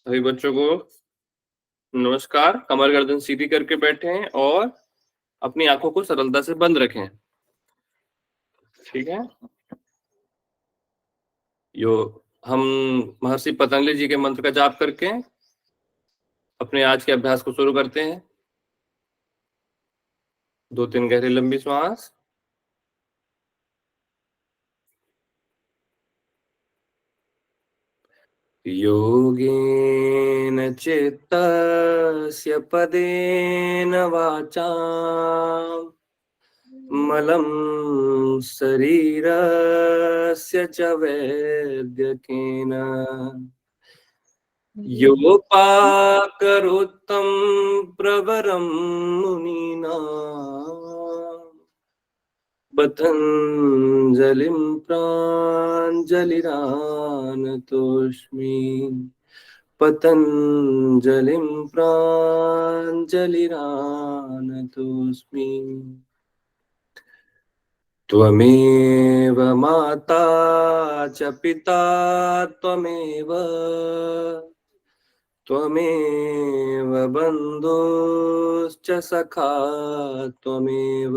सभी बच्चों को नमस्कार। कमर गर्दन सीधी करके बैठें और अपनी आंखों को सरलता से बंद रखें। ठीक है। यो हम महर्षि पतंजलि जी के मंत्र का जाप करके अपने आज के अभ्यास को शुरू करते हैं। 2-3 गहरी लंबी श्वास। योगेन चित्तस्य पदेन वाचाम् मलं शरीरस्य च वैद्यकेन योपाकरोत्तं प्रवरं मुनिना पतञ्जलिं प्राञ्जलिरानतोऽस्मि पतञ्जलिं प्राञ्जलिरानतोऽस्मि। त्वमेव माता च पिता त्वमेव त्वमेव बन्धुश्च सखा त्वमेव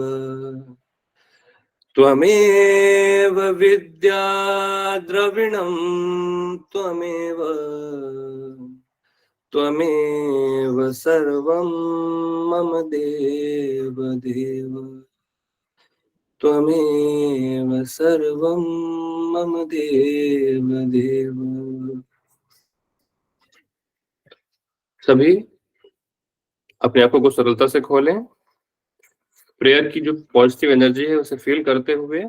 त्वमेव विद्या द्रविणं त्वमेव त्वमेव सर्वं मम देव देव त्वमेव सर्वं मम देव देव। सभी अपने आंखों को सरलता से खोलें। प्रेयर की जो पॉजिटिव एनर्जी है उसे फील करते हुए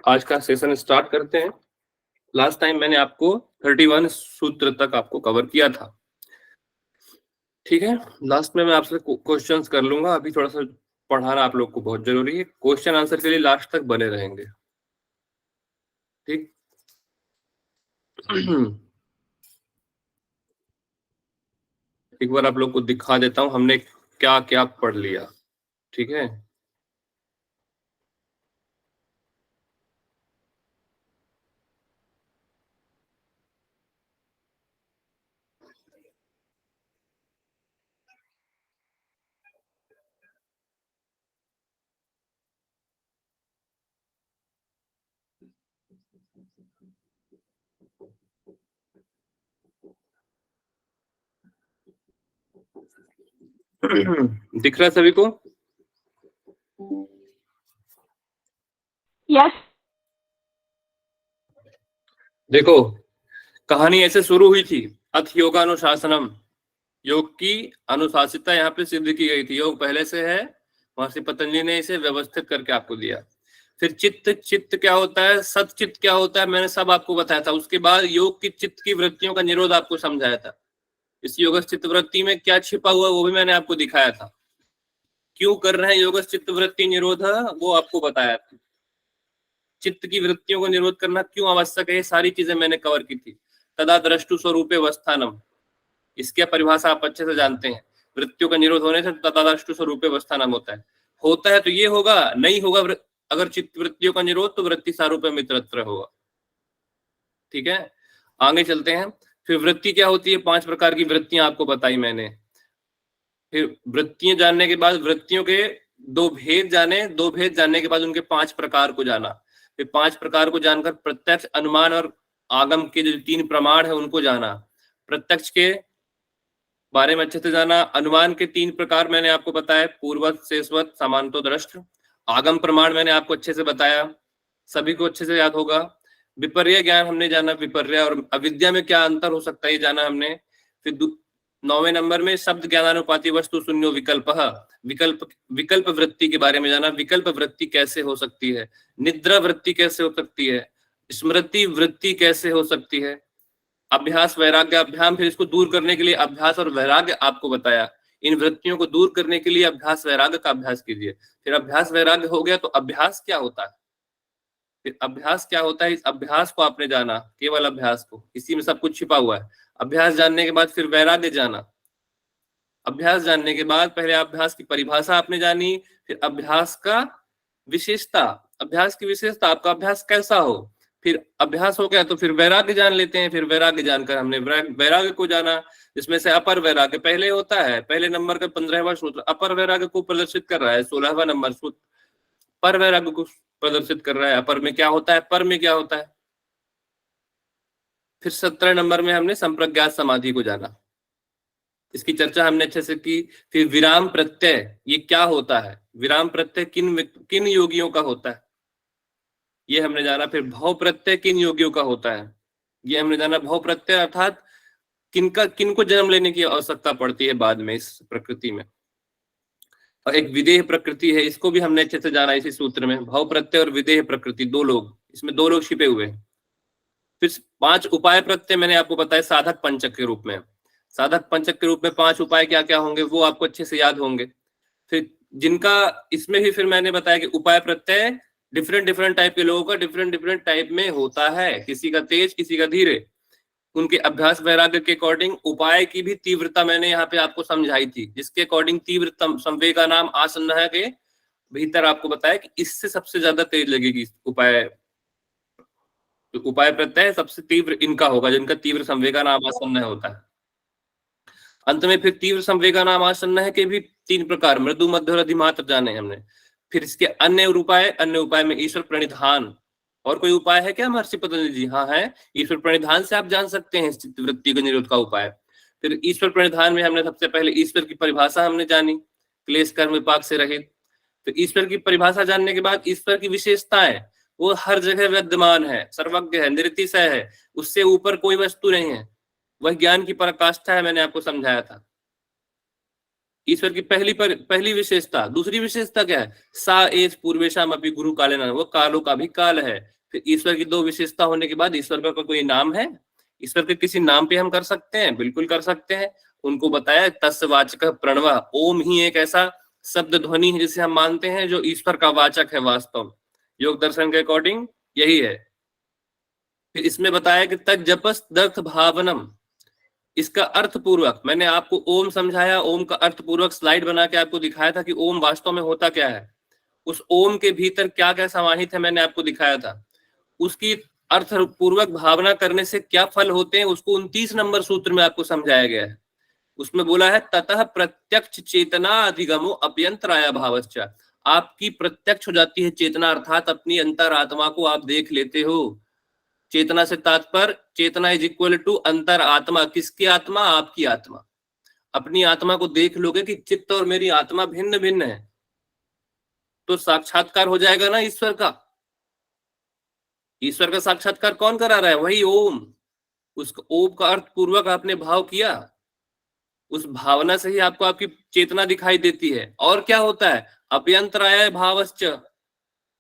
आज का सेशन स्टार्ट करते हैं। लास्ट टाइम मैंने आपको 31 सूत्र तक आपको कवर किया था। ठीक है। लास्ट में मैं आपसे क्वेश्चंस कर लूंगा। अभी थोड़ा सा पढ़ाना आप लोग को बहुत जरूरी है। क्वेश्चन आंसर के लिए लास्ट तक बने रहेंगे। ठीक। एक बार आप लोग को दिखा देता हूं हमने क्या क्या पढ़ लिया। ठीक है। दिख रहा है सभी को? यस। देखो, कहानी ऐसे शुरू हुई थी। अथ योगानुशासनम, योग की अनुशासितता यहाँ पे सिद्ध की गई थी। योग पहले से है, महर्षि पतंजलि ने इसे व्यवस्थित करके आपको दिया। फिर चित्त, चित्त क्या होता है, सतचित्त क्या होता है, मैंने सब आपको बताया था। उसके बाद योग की चित्त की वृत्तियों का निरोध आपको समझाया था। इस योग चित्त वृत्ति में क्या छिपा हुआ वो भी मैंने आपको दिखाया था। क्यों कर रहे हैं योग चित्त वृत्ति निरोध, वो आपको बताया था। चित्त की वृत्तियों को निरोध करना क्यों आवश्यक है, ये सारी चीजें मैंने कवर की थी। तदा द्रष्टु स्वरूपे वस्थानम, इसकी परिभाषा आप अच्छे से जानते हैं। वृत्तियों का निरोध होने से तदा द्रष्टु स्वरूपे वस्थानम होता है तो ये होगा, नहीं होगा अगर चित्त वृत्तियों का निरोध तो वृत्ति सारूप्य मित्रत्र होगा। ठीक है। आगे चलते हैं। फिर वृत्ति क्या होती है, 5 प्रकार की वृत्तियां आपको बताई मैंने। फिर वृत्तियां जानने के बाद वृत्तियों के 2 भेद जाने, 2 भेद जानने के बाद उनके 5 प्रकार को जाना। फिर 5 प्रकार को जानकर प्रत्यक्ष, अनुमान और आगम के जो 3 प्रमाण है उनको जाना। प्रत्यक्ष के बारे में अच्छे से जाना। अनुमान के 3 प्रकार मैंने आपको बताया, पूर्वत, शेषवत, समांतो दृष्ट। आगम प्रमाण मैंने आपको अच्छे से बताया, सभी को अच्छे से याद होगा। विपर्य ज्ञान हमने जाना, विपर्य और अविद्या में क्या अंतर हो सकता है ये जाना हमने। फिर 9वें नंबर में शब्द ज्ञानानुपाती वस्तु शून्यो विकल्प, विकल्प वृत्ति के बारे में जाना। विकल्प वृत्ति कैसे हो सकती है, निद्रा वृत्ति कैसे हो सकती है, स्मृति वृत्ति कैसे हो सकती है, अभ्यास वैराग्य अभ्याम। फिर इसको दूर करने के लिए अभ्यास और वैराग्य आपको बताया। इन वृत्तियों को दूर करने के लिए अभ्यास वैराग्य का अभ्यास कीजिए। फिर अभ्यास वैराग्य हो गया तो अभ्यास क्या होता है, फिर अभ्यास क्या होता है, इस अभ्यास को आपने जाना, केवल अभ्यास को, इसी में सब कुछ छिपा हुआ है। अभ्यास जानने के बाद फिर वैराग्य जाना। अभ्यास जानने के बाद पहले अभ्यास की परिभाषा आपने जानी, फिर अभ्यास का विशेषता, अभ्यास की विशेषता, आपका अभ्यास कैसा हो, फिर अभ्यास हो गया तो फिर वैराग्य जान लेते हैं। फिर वैराग्य जानकर हमने वैराग्य को जाना, जिसमें से अपर वैराग्य पहले होता है, पहले नंबर का 15वां सूत्र अपर वैराग्य को प्रदर्शित कर रहा है। 16वां नंबर सूत्र पर वैराग्य को प्रदर्शित कर रहा है। अपर में क्या होता है, पर में क्या होता है। फिर 17 नंबर में हमने संप्रज्ञात समाधि को जाना, इसकी चर्चा हमने अच्छे से की। फिर विराम प्रत्यय ये क्या होता है, विराम प्रत्यय किन किन योगियों का होता है ये हमने जाना। फिर भव प्रत्यय किन योगियों का होता है ये हमने जाना। भव प्रत्यय अर्थात किनको जन्म लेने की आवश्यकता पड़ती है बाद में इस प्रकृति में। और एक विदेह प्रकृति है, इसको भी हमने अच्छे से जाना इसी सूत्र में। भव प्रत्यय और विदेह प्रकृति दो लोग, इसमें दो लोग छिपे हुए हैं। फिर 5 उपाय प्रत्यय मैंने आपको बताया साधक पंचक के रूप में। साधक पंचक के रूप में 5 उपाय क्या क्या होंगे वो आपको अच्छे से याद होंगे। फिर जिनका इसमें भी फिर मैंने बताया कि उपाय प्रत्यय डिफरेंट डिफरेंट टाइप के लोगों का डिफरेंट डिफरेंट टाइप में होता है, किसी का तेज किसी का धीरे। उनके अभ्यास वैराग्य के अकॉर्डिंग उपाय की भी तीव्रता मैंने यहाँ पे आपको समझाई थी, जिसके अकॉर्डिंग तीव्रतम संवेग का नाम आसन्न है के भीतर आपको बताया कि इससे सबसे ज्यादा तेज लगेगी उपाय। तो उपाय प्रत्यय सबसे तीव्र इनका होगा जिनका तीव्र संवेगा नाम आसन्न होता है। अंत में फिर तीव्र संवेगा नाम आसन्न है के भी 3 प्रकार, मृदु मध्य और अधिमात्र जाने हमने। फिर इसके अन्य उपाय में ईश्वर प्रणिधान। और कोई उपाय है क्या महर्षि पतंजलि जी? हाँ है, ईश्वर प्रणिधान से आप जान सकते हैं चित्त वृत्ति के निरोध का उपाय। फिर ईश्वर प्रणिधान में हमने सबसे पहले ईश्वर की परिभाषा हमने जानी, क्लेश कर्म विपाक से रहित। तो ईश्वर की परिभाषा जानने के बाद ईश्वर की विशेषताएं, वो हर जगह विद्यमान है, सर्वज्ञ है, निरतिशय है, उससे ऊपर कोई वस्तु नहीं है, वह ज्ञान की पराकाष्ठा है, मैंने आपको समझाया था। ईश्वर की पहली विशेषता। दूसरी विशेषता क्या है? सा एस पूर्वेशम अपि गुरु कालेन, वो कालों का भी काल है। फिर ईश्वर की 2 विशेषता होने के बाद ईश्वर का कोई नाम है? ईश्वर के किसी नाम पे हम कर सकते हैं? बिल्कुल कर सकते हैं। उनको बताया तस्य वाचक प्रणव, ओम ही एक ऐसा शब्द ध्वनि है जिसे हम मानते हैं जो ईश्वर का वाचक है वास्तव। योग दर्शन के अकॉर्डिंग यही है। फिर इसमें बताया कि तज्जपस दर्थ भावनम, इसका अर्थ पूर्वक मैंने आपको ओम समझाया, ओम का अर्थ पूर्वक स्लाइड बना के आपको दिखाया था कि ओम वास्तव में होता क्या है, उस ओम के भीतर क्या क्या समाहित है मैंने आपको दिखाया था। उसकी अर्थ पूर्वक भावना करने से क्या फल होते हैं उसको 29 नंबर सूत्र में आपको समझाया गया है। उसमें बोला है ततः प्रत्यक्ष चेतना अधिगमो अभ्यंतराया भावश्च, आपकी प्रत्यक्ष हो जाती है चेतना, अर्थात अपनी अंतरात्मा को आप देख लेते हो। चेतना से तात्पर्य, चेतना इज इक्वल टू अंतर आत्मा। किसकी आत्मा? आपकी आत्मा। अपनी आत्मा को देख लोगे कि चित्त और मेरी आत्मा भिन्न भिन्न है, तो साक्षात्कार हो जाएगा ना ईश्वर का। ईश्वर का साक्षात्कार कौन करा रहा है? वही ओम। उस ओम का अर्थ पूर्वक आपने भाव किया, उस भावना से ही आपको आपकी चेतना दिखाई देती है। और क्या होता है? अभ्यंतराय भावश्च,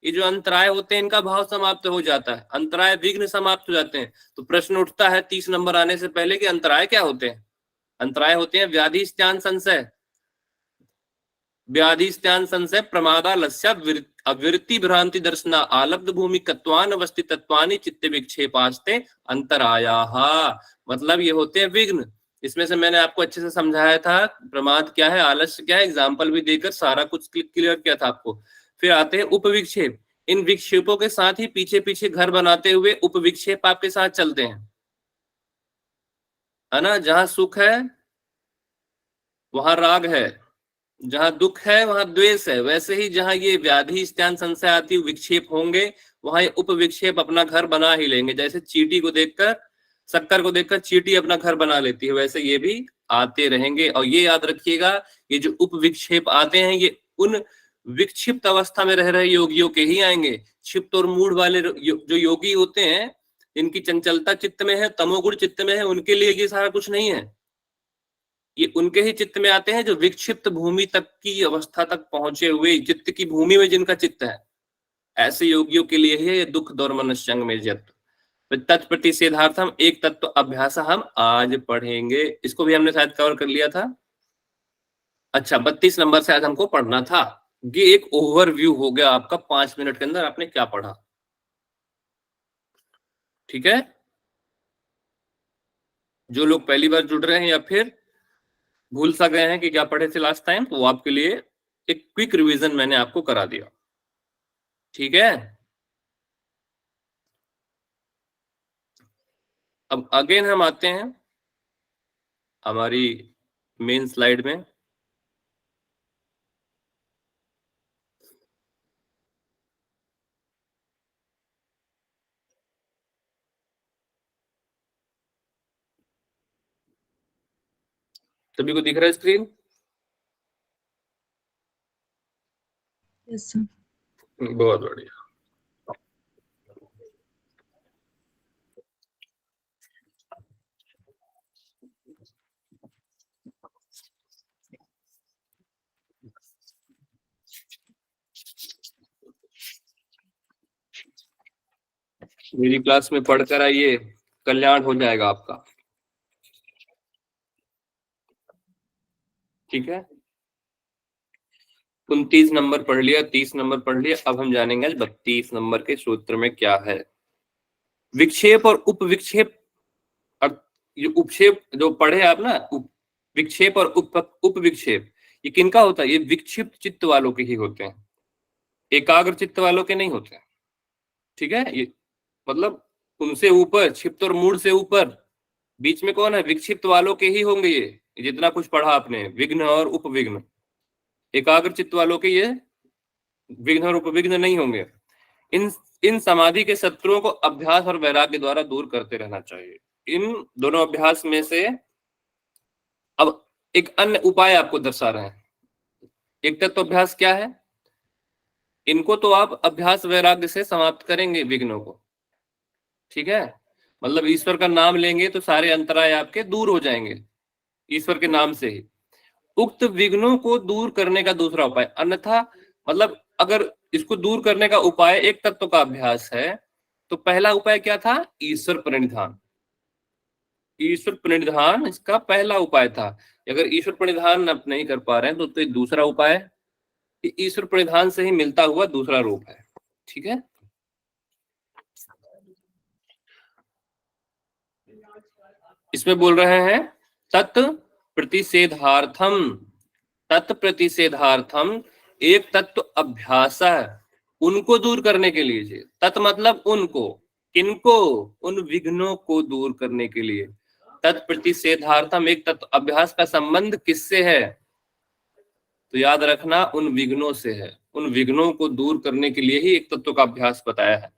ये जो अंतराय होते हैं इनका भाव समाप्त हो जाता है, अंतराय विघ्न समाप्त हो जाते हैं। तो प्रश्न उठता है 30 नंबर आने से पहले कि अंतराय क्या होते हैं? अंतराय होते हैं व्याधि स्त्यान संशय, व्याधि स्त्यान संशय प्रमादालस्य अवृत्ति भ्रांति दर्शना आलब्ध भूमि कत्वान अवस्थितत्वानि चित्त विक्षेपास्ते अंतरायाः, मतलब ये होते हैं विघ्न। इसमें से मैंने आपको अच्छे से समझाया था प्रमाद क्या है, आलस्य क्या है, एग्जाम्पल भी देकर सारा कुछ क्लियर किया था आपको। फिर आते हैं उपविक्षेप। इन विक्षेपों के साथ ही पीछे पीछे घर बनाते हुए उपविक्षेप आपके साथ चलते हैं, है ना। जहां सुख है वहां राग है, जहां दुख है वहां द्वेष है। वैसे ही जहां ये व्याधि स्त्यान संशय आदि विक्षेप होंगे वहां ये उपविक्षेप अपना घर बना ही लेंगे। जैसे चींटी को देखकर, शक्कर को देखकर चींटी अपना घर बना लेती है, वैसे ये भी आते रहेंगे। और ये याद रखिएगा, ये जो उपविक्षेप आते हैं ये उन विक्षिप्त अवस्था में रह रहे योगियों के ही आएंगे। क्षिप्त और मूढ़ वाले जो योगी होते हैं, इनकी चंचलता चित्त में है, तमोगुण चित्त में है, उनके लिए ये सारा कुछ नहीं है। ये उनके ही चित्त में आते हैं जो विक्षिप्त भूमि तक की अवस्था तक पहुंचे हुए, चित्त की भूमि में जिनका चित्त है, ऐसे योगियों के लिए ही ये दुख दौर्मनस्यंग में जत तत्प्रतिषेधार्थम एक तत्व अभ्यास हम आज पढ़ेंगे। इसको भी हमने शायद कवर कर लिया था। अच्छा, 32 नंबर से आज हमको पढ़ना था। ये एक ओवरव्यू हो गया आपका, 5 मिनट के अंदर आपने क्या पढ़ा। ठीक है, जो लोग पहली बार जुड़ रहे हैं या फिर भूल सा गए हैं कि क्या पढ़े थे लास्ट टाइम, तो वो आपके लिए एक क्विक रिवीजन मैंने आपको करा दिया। ठीक है, अब अगेन हम आते हैं हमारी मेन स्लाइड में। सभी को दिख रहा है स्क्रीन? Yes sir. बहुत बढ़िया। मेरी क्लास में पढ़कर आइए, कल्याण हो जाएगा आपका। ठीक है, 29 नंबर पढ़ लिया, 30 नंबर पढ़ लिया। अब हम जानेंगे 32 नंबर के सूत्र में क्या है। विक्षेप और उपविक्षेप, ये उपक्षेप जो पढ़े आप ना, विक्षेप और उपविक्षेप, ये किनका होता है? ये विक्षिप्त चित्त वालों के ही होते हैं, एकाग्र चित्त वालों के नहीं होते हैं। ठीक है, ये मतलब उनसे ऊपर, क्षिप्त और मूढ़ से ऊपर, बीच में कौन है? विक्षिप्त वालों के ही होंगे ये जितना कुछ पढ़ा आपने, विघ्न और उपविघ्न। एकाग्र चित्त वालों के ये विघ्न और उपविघ्न नहीं होंगे। इन इन समाधि के शत्रुओं को अभ्यास और वैराग्य द्वारा दूर करते रहना चाहिए। इन दोनों अभ्यास में से अब एक अन्य उपाय आपको दर्शा रहे हैं। एक तत्व अभ्यास क्या है? इनको तो आप अभ्यास वैराग्य से समाप्त करेंगे विघ्नों को। ठीक है, मतलब ईश्वर का नाम लेंगे तो सारे अंतराय आपके दूर हो जाएंगे ईश्वर के नाम से ही। उक्त विघ्नों को दूर करने का दूसरा उपाय, अन्यथा मतलब अगर इसको दूर करने का उपाय एक तत्व का अभ्यास है, तो पहला उपाय क्या था? ईश्वर प्रणिधान। ईश्वर प्रणिधान इसका पहला उपाय था। अगर ईश्वर प्रणिधान आप नहीं कर पा रहे हैं तो दूसरा उपाय कि ईश्वर प्रणिधान से ही मिलता हुआ दूसरा रूप है। ठीक है, इसमें बोल रहे हैं तत् प्रतिषेधार्थम, तत्प्रतिषेधार्थम एक तत्व अभ्यास, उनको दूर करने के लिए। तत् मतलब उनको, किनको? उन विघ्नों को दूर करने के लिए। तत्प्रतिषेधार्थम एक तत्व अभ्यास का संबंध किससे है? तो याद रखना, उन विघ्नों से है। उन विघ्नों को दूर करने के लिए ही एक तत्व का अभ्यास बताया है।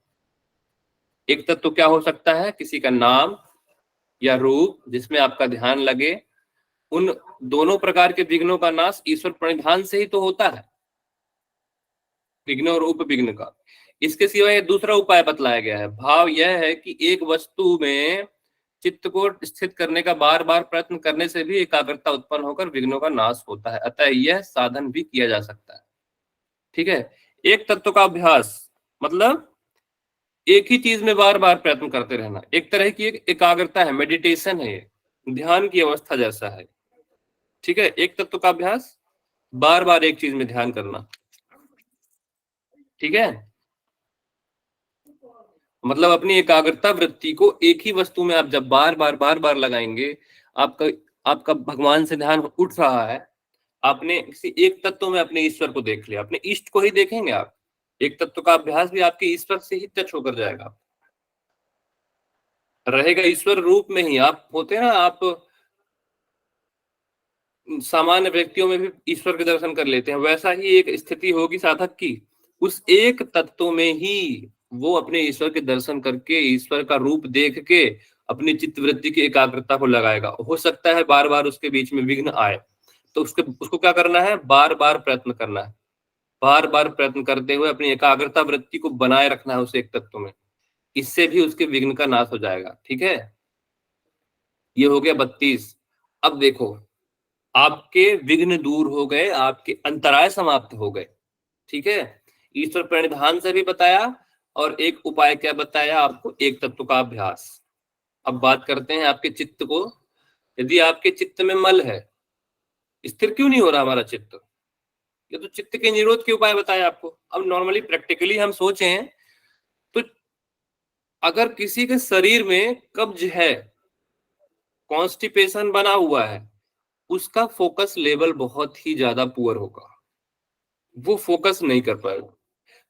एक तत्व क्या हो सकता है? किसी का नाम या रूप जिसमें आपका ध्यान लगे। उन दोनों प्रकार के विघ्नों का नाश ईश्वर प्रणिधान से ही तो होता है, विघ्न और उपविघ्न का। इसके सिवा ये दूसरा उपाय बतलाया गया है। भाव यह है कि एक वस्तु में चित्त को स्थित करने का बार बार प्रयत्न करने से भी एकाग्रता उत्पन्न होकर विघ्नों का नाश होता है, अतः यह साधन भी किया जा सकता है। ठीक है, एक तत्व का अभ्यास मतलब एक ही चीज में बार बार प्रयत्न करते रहना, एक तरह की एक एकाग्रता है, मेडिटेशन है, ये ध्यान की अवस्था जैसा है। ठीक है, एक तत्व का अभ्यास, बार बार एक चीज में ध्यान करना। ठीक है, मतलब अपनी एकाग्रता वृत्ति को एक ही वस्तु में आप जब बार बार लगाएंगे, आपका आपका भगवान से ध्यान उठ रहा है, आपने किसी एक तत्व में अपने ईश्वर को देख लिया, अपने इष्ट को ही देखेंगे आप। एक तत्व का अभ्यास भी आपके ईश्वर से ही टच होकर जाएगा, रहेगा ईश्वर रूप में ही। आप होते हैं ना, आप सामान्य व्यक्तियों में भी ईश्वर के दर्शन कर लेते हैं, वैसा ही एक स्थिति होगी साधक की। उस एक तत्व में ही वो अपने ईश्वर के दर्शन करके, ईश्वर का रूप देख के अपनी चित्त वृत्ति की एकाग्रता को लगाएगा। हो सकता है बार बार उसके बीच में विघ्न आए, तो उसको क्या करना है? बार बार प्रयत्न करना है, बार बार प्रयत्न करते हुए अपनी एकाग्रता वृत्ति को बनाए रखना है उस एक तत्व में। इससे भी उसके विघ्न का नाश हो जाएगा। ठीक है, ये हो गया 32। अब देखो, आपके विघ्न दूर हो गए, आपके अंतराय समाप्त हो गए। ठीक है, ईश्वर प्रणिधान से भी बताया, और एक उपाय क्या बताया आपको? एक तत्व का अभ्यास। अब बात करते हैं आपके चित्त को। यदि आपके चित्त में मल है, स्थिर क्यों नहीं हो रहा हमारा चित्त? ये तो चित्त के निरोध के उपाय बताए आपको। अब नॉर्मली प्रैक्टिकली हम सोचें तो अगर किसी के शरीर में कब्ज है, कॉन्स्टिपेशन बना हुआ है, उसका फोकस लेवल बहुत ही ज्यादा पुअर होगा, वो फोकस नहीं कर पाएगा।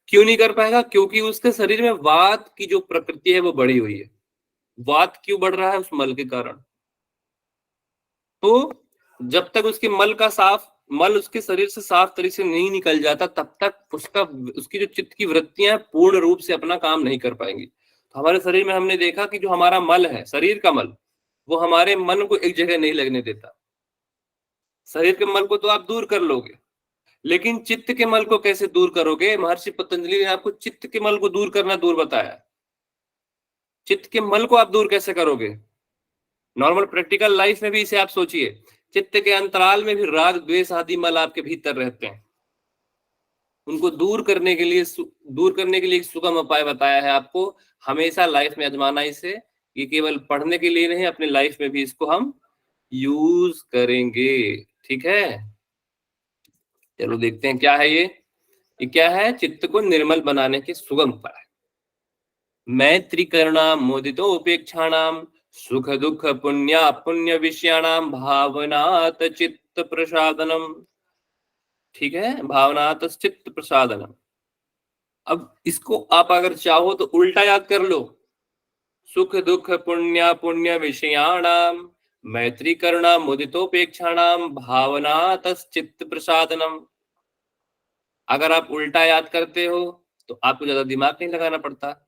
क्यों नहीं कर पाएगा? क्योंकि उसके शरीर में वात की जो प्रकृति है वो बढ़ी हुई है। वात क्यों बढ़ रहा है? उस मल के कारण। तो जब तक उसके मल उसके शरीर से साफ तरीके से नहीं निकल जाता, तब तक उसकी जो चित्त की वृत्तियां पूर्ण रूप से अपना काम नहीं कर पाएंगी। तो हमारे शरीर में हमने देखा कि जो हमारा मल है, शरीर का मल, वो हमारे मन को एक जगह नहीं लगने देता। शरीर के मल को तो आप दूर कर लोगे, लेकिन चित्त के मल को कैसे दूर करोगे? महर्षि पतंजलि ने आपको चित्त के मल को दूर करना दूर बताया। चित्त के मल को आप दूर कैसे करोगे? नॉर्मल प्रैक्टिकल लाइफ में भी इसे आप सोचिए, चित्त के अंतराल में भी राग द्वेष आदि मल आपके भीतर रहते हैं। उनको दूर करने के लिए एक सुगम उपाय बताया है आपको। हमेशा लाइफ में आजमाना इसे। ये केवल पढ़ने के लिए नहीं, अपने लाइफ में भी इसको हम यूज करेंगे। ठीक है, चलो देखते हैं क्या है ये क्या है? चित्त को निर्मल बनाने के सुगम उपाय। मैत्री करुणा मोदितो उपेक्षाणाम सुख दुख पुण्य विषयाणाम भावनात चित्त प्रसादनम। ठीक है, भावनात चित्त प्रसादनम। अब इसको आप अगर चाहो तो उल्टा याद कर लो। सुख दुख पुण्य विषयाणाम मैत्री करुणा मुदितोपेक्षाणाम भावनात चित्त प्रसादनम। अगर आप उल्टा याद करते हो तो आपको ज्यादा दिमाग नहीं लगाना पड़ता।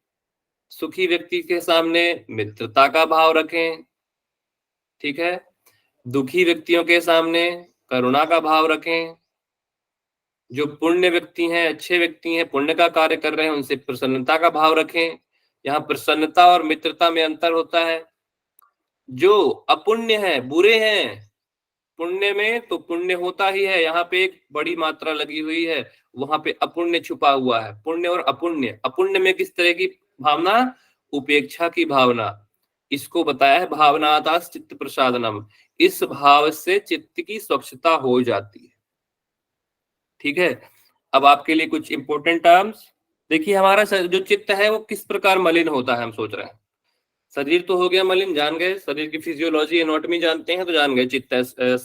सुखी व्यक्ति के सामने मित्रता का भाव रखें, ठीक है। दुखी व्यक्तियों के सामने करुणा का भाव रखें। जो पुण्य व्यक्ति हैं, अच्छे व्यक्ति हैं, पुण्य का कार्य कर रहे हैं, उनसे प्रसन्नता का भाव रखें। यहाँ प्रसन्नता और मित्रता में अंतर होता है। जो अपुण्य है, बुरे हैं, पुण्य में तो पुण्य होता ही है, यहाँ पे एक बड़ी मात्रा लगी हुई है, वहां पे अपुण्य छुपा हुआ है। पुण्य और अपुण्य, अपुण्य में किस तरह की भावना? उपेक्षा की भावना। इसको बताया है भावनादास चित्त प्रसादनम। इस भाव से चित्त की स्वच्छता हो जाती है। ठीक है, अब आपके लिए कुछ इंपॉर्टेंट टर्म्स देखिए। हमारा जो चित्त है वो किस प्रकार मलिन होता है, हम सोच रहे हैं। शरीर तो हो गया मलिन, जान गए, शरीर की फिजियोलॉजी एनाटॉमी जानते हैं तो जान गए, चित्त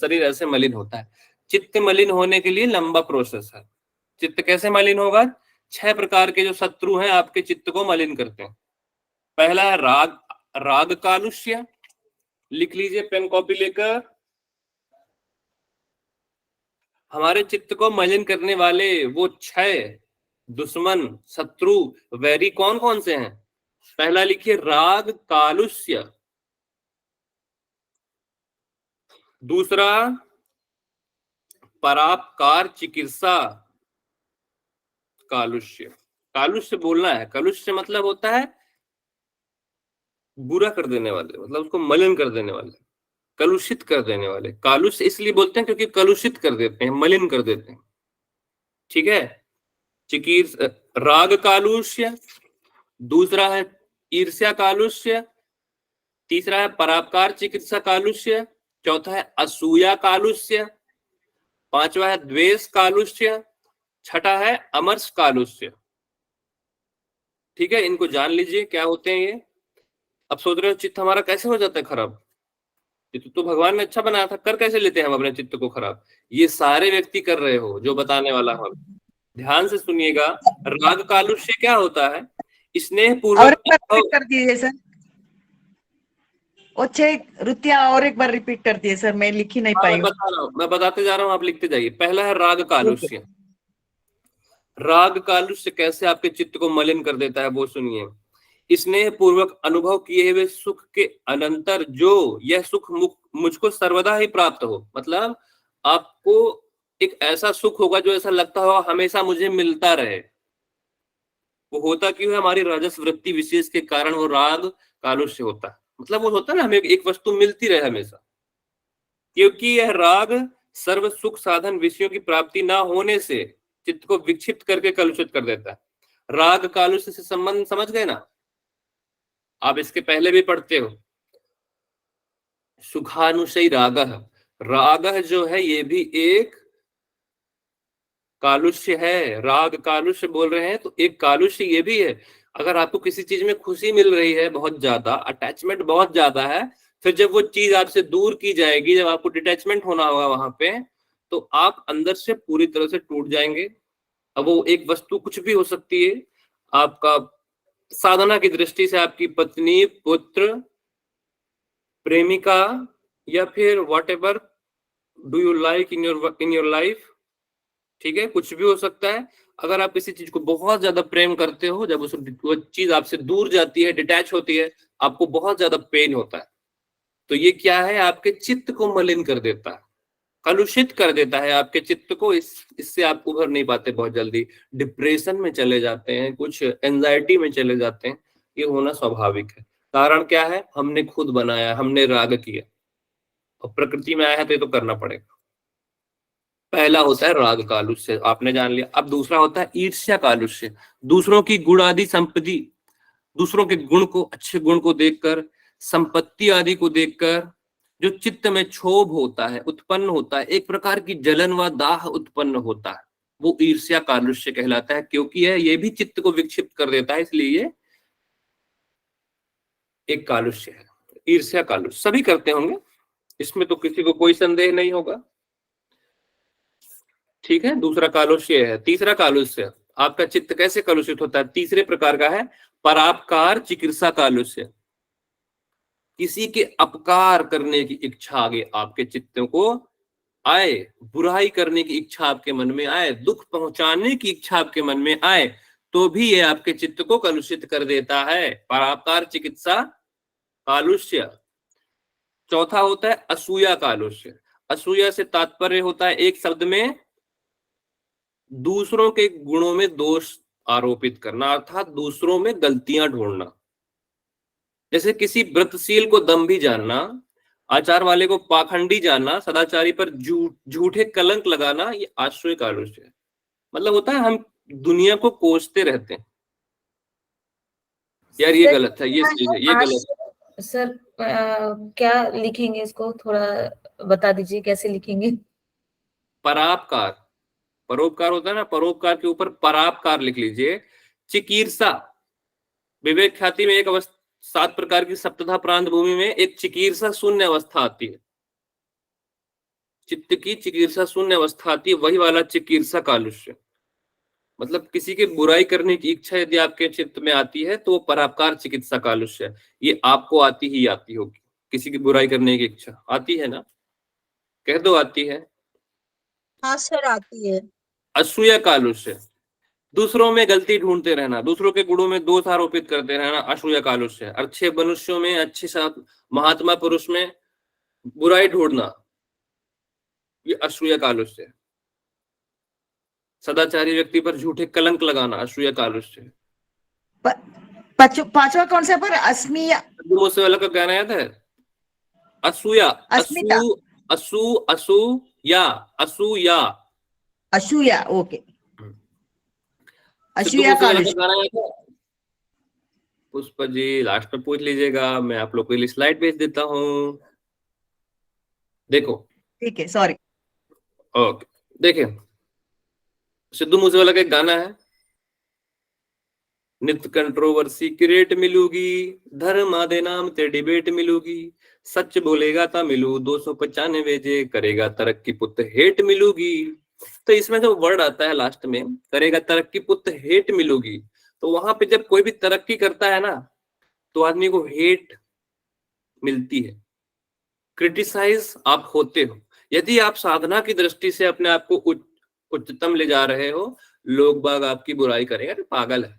शरीर ऐसे मलिन होता है। चित्त मलिन होने के लिए लंबा प्रोसेस है। चित्त कैसे मलिन होगा? 6 प्रकार के जो शत्रु हैं आपके चित्त को मलिन करते हैं। पहला है राग कालुष्य। लिख लीजिए पेन कॉपी लेकर। हमारे चित्त को मलिन करने वाले वो 6 दुश्मन, शत्रु, वैरी कौन कौन से हैं? पहला लिखिए राग कालुष्य। दूसरा परापकार चिकित्सा कालुष्य। कालुष्य बोलना है, कालुष्य मतलब होता है बुरा कर देने वाले, मतलब उसको मलिन कर देने वाले, कलुषित कर देने वाले। कालुष्य इसलिए बोलते हैं क्योंकि कलुषित कर देते हैं, मलिन कर देते हैं। ठीक है, राग कालुष्य। दूसरा है ईर्ष्या कालुष्य। तीसरा है परापकार चिकित्सा कालुष्य। चौथा है असूया कालुष्य। पांचवा है द्वेष कालुष्य। छठा है अमर्ष कालुष्य। ठीक है, इनको जान लीजिए क्या होते हैं ये। अब सोच रहे हो चित्त हमारा कैसे हो जाता है खराब? चित्त तो भगवान ने अच्छा बनाया था, कर कैसे लेते हैं हम अपने चित्त को खराब? ये सारे व्यक्ति कर रहे हो जो बताने वाला हूं। ध्यान से सुनिएगा। राग कालुष्य क्या होता है? स्नेह पूर्वक कर दीजिए सर, वो 6 रुतिया और एक बार रिपीट कर दिए सर, मैं लिख ही नहीं पाई। मैं बता रहा हूँ, मैं बताते जा रहा हूँ, आप लिखते जाइए। पहला है राग कालुष्य। राग कालुष्य कैसे आपके चित्त को मलिन कर देता है वो सुनिए। स्नेह पूर्वक अनुभव किए हुए सुख के अनंतर जो यह सुख मुझको सर्वदा ही प्राप्त हो, मतलब आपको एक ऐसा सुख होगा जो ऐसा लगता होगा हमेशा मुझे मिलता रहे। वो होता क्यों है? हमारी राजस वृत्ति विशेष के कारण वो राग कालुष्य होता है। मतलब वो होता है ना, हमें एक वस्तु मिलती रहे हमेशा, क्योंकि यह राग सर्व सुख साधन विषयों की प्राप्ति ना होने से चित्त को विक्षिप्त करके कलुषित कर देता है। राग कालुष्य से संबंध समझ गए ना? आप इसके पहले भी पढ़ते हो। सुखानुशयी रागः, रागः जो है ये भी एक कालुष्य है। राग कालुष्य बोल रहे हैं तो एक कालुष्य ये भी है। अगर आपको किसी चीज में खुशी मिल रही है, बहुत ज्यादा अटैचमेंट बहुत ज्यादा है, फिर जब वो चीज आपसे दूर की जाएगी, जब आपको डिटैचमेंट होना होगा वहां पे, तो आप अंदर से पूरी तरह से टूट जाएंगे। अब वो एक वस्तु कुछ भी हो सकती है। आपका साधना की दृष्टि से आपकी पत्नी, पुत्र, प्रेमिका, या फिर what ever do you like in your life, ठीक है, कुछ भी हो सकता है। अगर आप किसी चीज को बहुत ज्यादा प्रेम करते हो, जब वो चीज आपसे दूर जाती है, डिटैच होती है, आपको बहुत ज्यादा पेन होता है। तो ये क्या है, आपके चित्त को मलिन कर देता है, कलुषित कर देता है आपके चित्त को। इससे आप उभर नहीं पाते, बहुत जल्दी डिप्रेशन में चले जाते हैं, कुछ एंजाइटी में चले जाते हैं। ये होना स्वाभाविक है। कारण क्या है, हमने खुद बनाया, हमने राग किया, और प्रकृति में आया है तो ये तो करना पड़ेगा। पहला होता है राग कालुष्य, आपने जान लिया। अब दूसरा होता है ईर्ष्या कालुष्य। दूसरों की गुण आदि संपत्ति, दूसरों के गुण को, अच्छे गुण को देखकर, संपत्ति आदि को देखकर जो चित्त में क्षोभ होता है, उत्पन्न होता है, एक प्रकार की जलन व दाह उत्पन्न होता है, वो ईर्ष्या कालुष्य कहलाता है। क्योंकि ये भी चित्त को विक्षिप्त कर देता है, इसलिए ये एक कालुष्य है। ईर्ष्या कालुष्य सभी करते होंगे, इसमें तो किसी को कोई संदेह नहीं होगा, ठीक है। दूसरा कालुष्य है। तीसरा कालुष्य, आपका चित्त कैसे कलुषित होता है, तीसरे प्रकार का है परापकार चिकित्सा कालुष्य। किसी के अपकार करने की इच्छा आगे आपके चित्त को आए, बुराई करने की इच्छा आपके मन में आए, दुख पहुंचाने की इच्छा आपके मन में आए, तो भी ये आपके चित्त को कलुषित कर देता है। परापकार चिकित्सा कालुष्य। चौथा होता है असूया कालुष्य। असूया से तात्पर्य होता है एक शब्द में दूसरों के गुणों में दोष आरोपित करना, अर्थात दूसरों में गलतियां ढूंढना। जैसे किसी व्रतशील को दंभी जानना, आचार वाले को पाखंडी जानना, सदाचारी पर झूठे कलंक लगाना, ये आश्रय कालुष्य है। मतलब होता है हम दुनिया को कोसते रहते हैं, यार ये गलत है, ये सही है, ये गलत है। सर क्या लिखेंगे इसको, थोड़ा बता दीजिए कैसे लिखेंगे। परापकार, परोपकार होता है ना, परोपकार के ऊपर परापकार लिख लीजिए। चिकीर्षा, विवेक ख्याति में एक अवस्था, 7 प्रकार की सप्तधा प्रांत भूमि में एक चिकीर्षा शून्य अवस्था आती है, चित्त की चिकीर्षा शून्य अवस्था आती है, वही वाला चिकीर्षा कालुष्य। मतलब किसी की बुराई करने की इच्छा यदि आपके चित्त में आती है तो वो परापकार चिकित्सा कालुष्य है। ये आपको आती ही आती होगी, किसी की बुराई करने की इच्छा आती है ना, कह दो आती है। हाँ सर आती है। असूया कालुष्य, दूसरों में गलती ढूंढते रहना, दूसरों के गुणों में दोष आरोपित करते रहना, असूया कालुष्य है। अच्छे मनुष्यों में, अच्छे महात्मा पुरुष में बुराई ढूंढना, ये असूया कालुष्य है। सदाचारी व्यक्ति पर झूठे कलंक लगाना, असूया कालुष्य है। पांचवा कौन सा पर, अस्मिया, मूसेवाला का गाना याद है, असूया, अस्मिता, असू असूया, असूया, असूया, ओके, असूया कालुष्य। गाना याद है? पुष्पा जी लास्ट में पूछ लीजिएगा, मैं आप लोग के लिए स्लाइड भेज देता हूँ, देखो। ठीक है, सॉरी। ओके, देखिए सिद्धू मूसेवाला का एक गाना है, नित कंट्रोवर्सी की रेट मिलूगी, धर्म आदे नाम ते डिबेट मिलूगी, सच बोलेगा ता मिलू 295 जे, करेगा तरक्की पुत हेट मिलूगी। तो इसमें जो वर्ड आता है लास्ट में, करेगा तरक्की पुत हेट मिलूगी, तो वहां पे जब कोई भी तरक्की करता है ना, तो आदमी को हेट मिलती है, क्रिटिसाइज आप होते हो। यदि आप साधना की दृष्टि से अपने आप को उच्चतम ले जा रहे हो, लोग बाग आपकी बुराई करेंगे, अरे पागल है,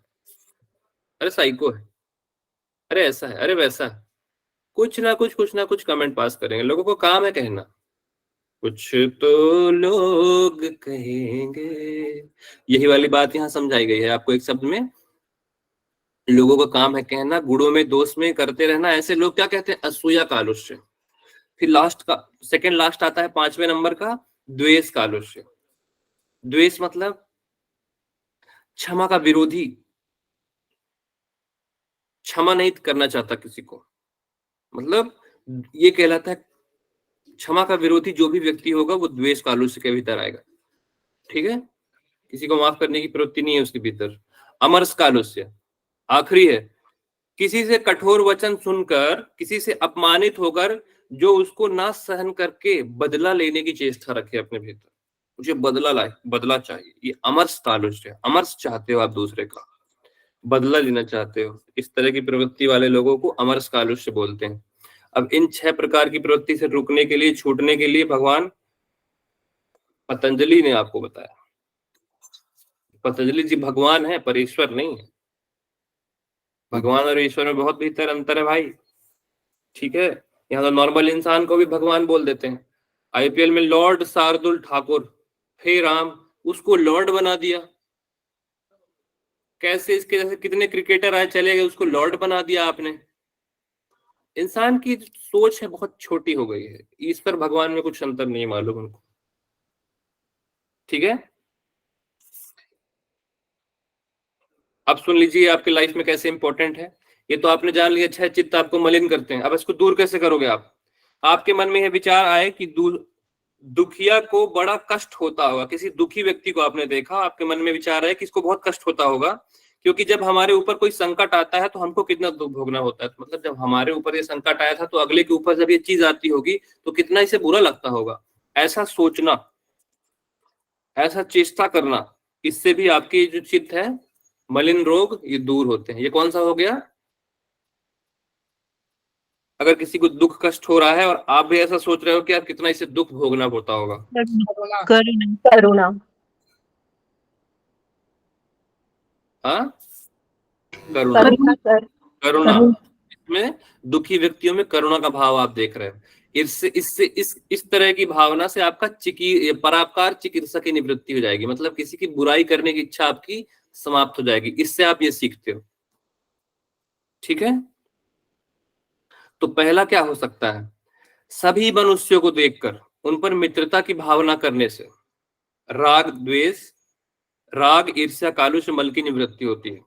अरे साइको है, अरे ऐसा है, अरे वैसा है, कुछ ना कुछ कमेंट पास करेंगे। लोगों को काम है कहना, कुछ तो लोग कहेंगे, यही वाली बात यहाँ समझाई गई है आपको एक शब्द में। लोगों का काम है कहना, गुणों में दोष में करते रहना, ऐसे लोग क्या कहते हैं, असूया कालुष्य। फिर लास्ट का सेकंड लास्ट आता है 5वें नंबर का, द्वेष कालुष्य। द्वेष मतलब क्षमा का विरोधी, क्षमा नहीं करना चाहता किसी को, मतलब ये कहलाता है क्षमा का विरोधी। जो भी व्यक्ति होगा वो द्वेष कालुष्य के भीतर आएगा, ठीक है, किसी को माफ करने की प्रवृत्ति नहीं है उसके भीतर। अमरस कालुष्य आखिरी है, किसी से कठोर वचन सुनकर, किसी से अपमानित होकर, जो उसको ना सहन करके बदला लेने की चेष्टा रखे अपने भीतर, मुझे बदला चाहिए, ये अमरस कालुष्य है। अमरस चाहते हो आप दूसरे का, बदला लेना चाहते हो, इस तरह की प्रवृत्ति वाले लोगों को अमरस कालुष्य बोलते हैं। अब इन 6 प्रकार की प्रवृत्ति से रुकने के लिए, छूटने के लिए भगवान पतंजलि ने आपको बताया। पतंजलि जी भगवान है, पर ईश्वर नहीं है। भगवान और ईश्वर में बहुत भीतर अंतर है भाई, ठीक है। यहाँ तो नॉर्मल इंसान को भी भगवान बोल देते हैं। आईपीएल में लॉर्ड शार्दुल ठाकुर, हे राम, उसको लॉर्ड बना दिया। कैसे? इसके जैसे कितने क्रिकेटर आए चले गए, उसको लॉर्ड बना दिया आपने। इंसान की सोच है बहुत छोटी हो गई है, ईश्वर भगवान में कुछ अंतर नहीं मालूम उनको, ठीक है। अब सुन लीजिए आपकी लाइफ में कैसे इंपॉर्टेंट है। ये तो आपने जान लिया, 6 चित्त आपको मलिन करते हैं। अब इसको दूर कैसे करोगे आप? आपके मन में यह विचार आए कि दुखिया को बड़ा कष्ट होता होगा। किसी दुखी व्यक्ति को आपने देखा, आपके मन में विचार है कि इसको बहुत कष्ट होता होगा, क्योंकि जब हमारे ऊपर कोई संकट आता है तो हमको कितना दुख भोगना होता है। मतलब जब हमारे ऊपर ये संकट आया था तो अगले के ऊपर जब ये चीज आती होगी तो कितना इसे बुरा लगता होगा। ऐसा सोचना, ऐसा चेष्टा करना, इससे भी आपकी जो चित्त है, मलिन रोग, ये दूर होते हैं। ये कौन सा हो गया? अगर किसी को दुख कष्ट हो रहा है और आप भी ऐसा सोच रहे हो कि यार कितना इसे दुख भोगना पड़ता होगा। करुणा। हाँ, करुणा, करुणा। इसमें दुखी व्यक्तियों में करुणा का भाव आप देख रहे हो। इससे इस तरह की भावना से आपका परापकार चिकित्सा की निवृत्ति हो जाएगी। मतलब किसी की बुराई करने की इच्छा आपकी समाप्त हो जाएगी। इससे आप ये सीखते हो, ठीक है। तो पहला क्या हो सकता है? सभी मनुष्यों को देखकर उन पर मित्रता की भावना करने से राग द्वेष, राग ईर्ष्या कालुष्य मल की निवृत्ति होती है।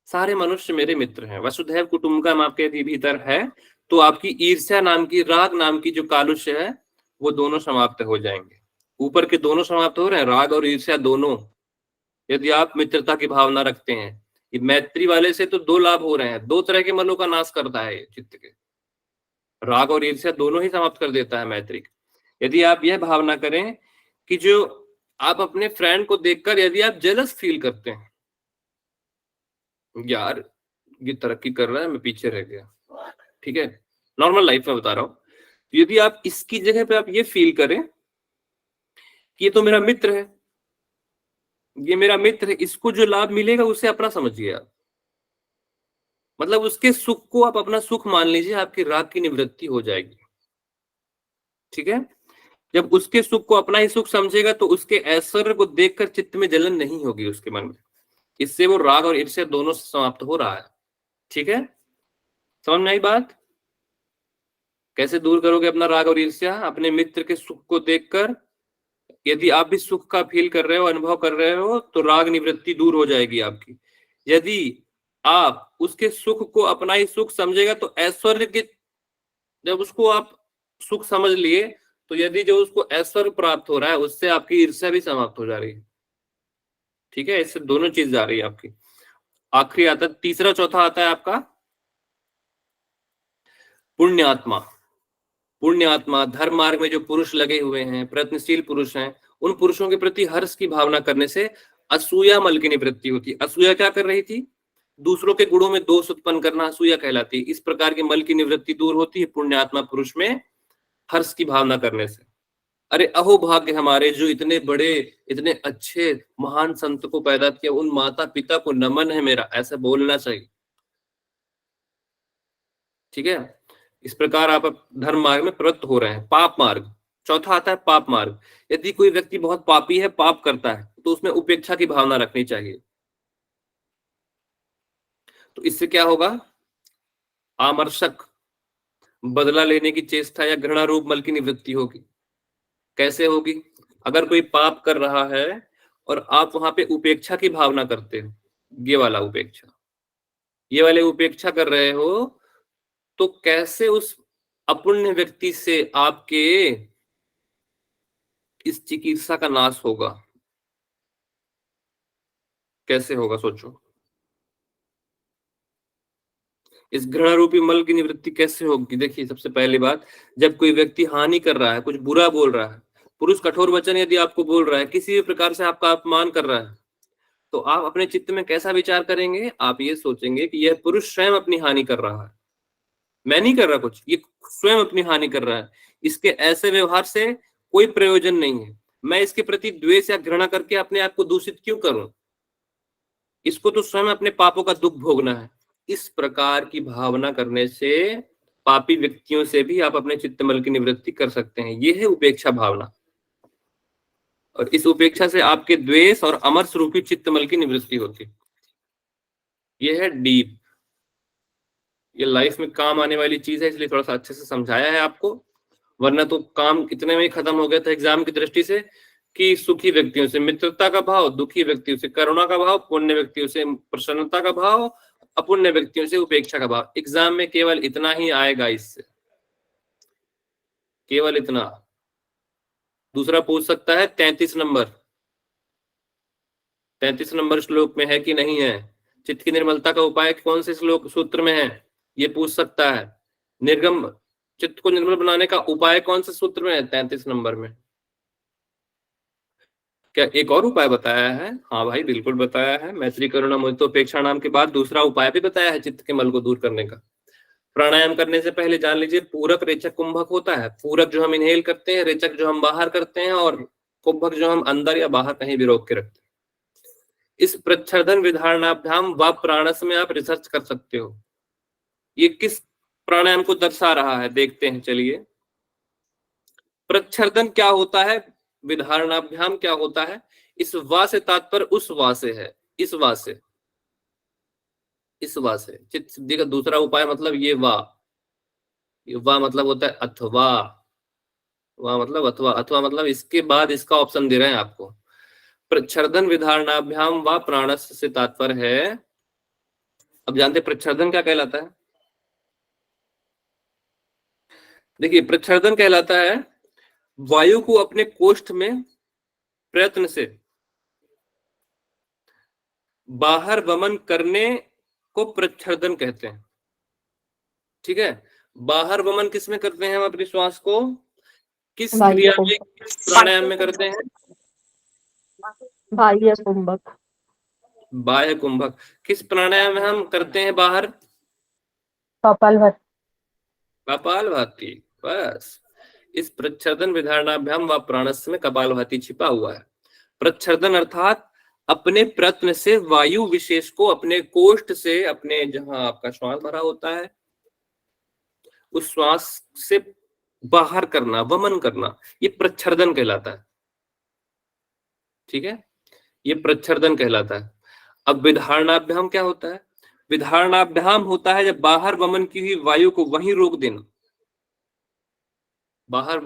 सारे मनुष्य मेरे मित्र हैं, वसुधैव कुटुंबकम आपके भीतर है, तो आपकी ईर्ष्या नाम की, राग नाम की जो कालुष्य है, वो दोनों समाप्त हो जाएंगे। ऊपर के दोनों समाप्त हो रहे हैं, राग और ईर्ष्या दोनों। यदि आप मित्रता की भावना रखते हैं, ये मैत्री वाले से तो 2 लाभ हो रहे हैं। 2 तरह के मलों का नाश करता है चित्त के, राग और ईर्ष्या दोनों ही समाप्त कर देता है मैत्री। यदि आप यह भावना करें कि जो आप अपने फ्रेंड को देखकर यदि आप जेलस फील करते हैं, यार ये तरक्की कर रहा है, मैं पीछे रह गया, ठीक है, नॉर्मल लाइफ में बता रहा हूं, तो यदि आप इसकी जगह पे आप ये फील करें कि ये तो मेरा मित्र है, ये मेरा मित्र है, इसको जो लाभ मिलेगा उसे अपना समझिए आप। मतलब उसके सुख को आप अपना सुख मान लीजिए, आपकी राग की निवृत्ति हो जाएगी, ठीक है। जब उसके सुख को अपना ही सुख समझेगा तो उसके ऐश्वर्य को देखकर चित्त में जलन नहीं होगी उसके मन में। इससे वो राग और ईर्ष्या दोनों समाप्त हो रहा है, ठीक है। समझ में आई बात? कैसे दूर करोगे अपना राग और ईर्ष्या? अपने मित्र के सुख को देखकर यदि आप भी सुख का फील कर रहे हो, अनुभव कर रहे हो, तो राग निवृत्ति दूर हो जाएगी आपकी। यदि आप उसके सुख को अपना ही सुख समझेगा तो ऐश्वर्य के, जब उसको आप सुख समझ लिए तो यदि जो उसको ऐश्वर्य प्राप्त हो रहा है उससे आपकी ईर्ष्या भी समाप्त हो जा रही है, ठीक है। इससे दोनों चीज जा रही है आपकी। आखिरी आता है, तीसरा चौथा आता है आपका पुण्यात्मा। पुण्यात्मा, धर्म मार्ग में जो पुरुष लगे हुए हैं, प्रयत्नशील पुरुष हैं, उन पुरुषों के प्रति हर्ष की भावना करने से असूया मल की निवृत्ति होती है। असूया क्या कर रही थी? दूसरों के गुणों में दोष उत्पन्न करना असूया कहलाती है। इस प्रकार के मल की निवृत्ति दूर होती है पुण्यात्मा पुरुष में हर्ष की भावना करने से। अरे अहो भाग्य हमारे, जो इतने बड़े, इतने अच्छे महान संत को पैदा किया, उन माता पिता को नमन है मेरा, ऐसा बोलना चाहिए, ठीक है। इस प्रकार आप धर्म मार्ग में प्रवृत्त हो रहे हैं। पाप मार्ग, चौथा आता है पाप मार्ग। यदि कोई व्यक्ति बहुत पापी है, पाप करता है, तो उसमें उपेक्षा की भावना रखनी चाहिए। तो इससे क्या होगा? आमर्षक, बदला लेने की चेष्टा या घृणा रूप मल की निवृत्ति होगी। कैसे होगी? अगर कोई पाप कर रहा है और आप वहां पे उपेक्षा की भावना करते हो, ये वाला उपेक्षा, ये वाले उपेक्षा कर रहे हो, तो कैसे उस अपुण्य व्यक्ति से आपके इस चिकित्सा का नाश होगा? कैसे होगा सोचो। इस घृणा रूपी मल की निवृत्ति कैसे होगी? देखिए, सबसे पहली बात, जब कोई व्यक्ति हानि कर रहा है, कुछ बुरा बोल रहा है, पुरुष कठोर वचन यदि आपको बोल रहा है, किसी भी प्रकार से आपका अपमान कर रहा है, तो आप अपने चित्त में कैसा विचार करेंगे? आप ये सोचेंगे कि यह पुरुष स्वयं अपनी हानि कर रहा है, मैं नहीं कर रहा कुछ, ये स्वयं अपनी हानि कर रहा है। इसके ऐसे व्यवहार से कोई प्रयोजन नहीं है। मैं इसके प्रति द्वेष या घृणा करके अपने आप को दूषित क्यों करूं? इसको तो स्वयं अपने पापों का दुख भोगना है। इस प्रकार की भावना करने से पापी व्यक्तियों से भी आप अपने चित्तमल की निवृत्ति कर सकते हैं। ये है उपेक्षा भावना, और इस उपेक्षा से आपके द्वेष और अमर स्वरूपी चित्तमल की निवृत्ति होती। ये है डीप, ये लाइफ में काम आने वाली चीज है, इसलिए थोड़ा सा अच्छे से समझाया है आपको, वरना तो काम इतने में ही खत्म हो गया था एग्जाम की दृष्टि से कि सुखी व्यक्तियों से मित्रता का भाव, दुखी व्यक्तियों से करुणा का भाव, पुण्य व्यक्तियों से प्रसन्नता का भाव, अपुण्य व्यक्तियों से उपेक्षा का भाव। एग्जाम में केवल इतना ही आएगा, इससे केवल इतना। दूसरा पूछ सकता है 33 नंबर, 33 नंबर श्लोक में है कि नहीं है, चित्त की निर्मलता का उपाय कौन से श्लोक सूत्र में है, ये पूछ सकता है। निर्गम चित्त को निर्मल बनाने का उपाय कौन से सूत्र में है? 33 नंबर में। क्या एक और उपाय बताया है? हाँ भाई बिल्कुल बताया है। मैत्री करुणा मुदितोपेक्षा नाम के बाद दूसरा उपाय भी बताया है चित्त के मल को दूर करने का। प्राणायाम करने से पहले जान लीजिए, पूरक, रेचक, कुंभक होता है। पूरक जो हम इनहेल करते हैं, रेचक जो हम बाहर करते हैं, और कुंभक जो हम अंदर या बाहर कहीं भी रोक के रखते हैं। इस प्रच्छर्दन विधारणाभ्याम व प्राणस में आप रिसर्च कर सकते हो। ये किस प्राणायाम को दर्शा रहा है, देखते हैं चलिए। प्रच्छर्दन क्या होता है, विधारणाभ्याम क्या होता है? इस वा से तात्पर्य उस वा से है, इस वा से, इस वा से। चित्त सिद्धि का दूसरा उपाय मतलब ये वा, ये वा मतलब होता है अथवा, वा मतलब अथवा, अथवा मतलब इसके बाद इसका ऑप्शन दे रहे हैं आपको। प्रच्छर्दन विधारणाभ्याम व प्राणस से तात्पर्य है, अब जानते प्रच्छर्दन क्या कहलाता है? देखिए, प्रच्छर्दन कहलाता है वायु को अपने कोष्ठ में प्रयत्न से बाहर वमन करने को प्रच्छर्दन कहते हैं। ठीक है, बाहर वमन किस में करते हैं हम अपने श्वास को? किस क्रिया में, किस प्राणायाम में करते हैं? बाह्य कुंभक। बाह्य कुंभक। किस प्राणायाम में हम करते हैं बाहर? कपालभाति। कपालभाति। बस, इस प्रच्छर्दन विधारणाभ्याम व प्राणस में कपालभाति छिपा हुआ है। प्रच्छर्दन अर्थात अपने प्रयत्न से वायु विशेष को अपने कोष्ठ से, अपने जहां आपका श्वास भरा होता है उस श्वास से बाहर करना, वमन करना, ये प्रच्छर्दन कहलाता है। ठीक है, ये प्रच्छर्दन कहलाता है। अब विधारणाभ्याम क्या होता है? विधारणाभ्याम होता है जब बाहर वमन की हुई वायु को वहीं रोक देना, बाहर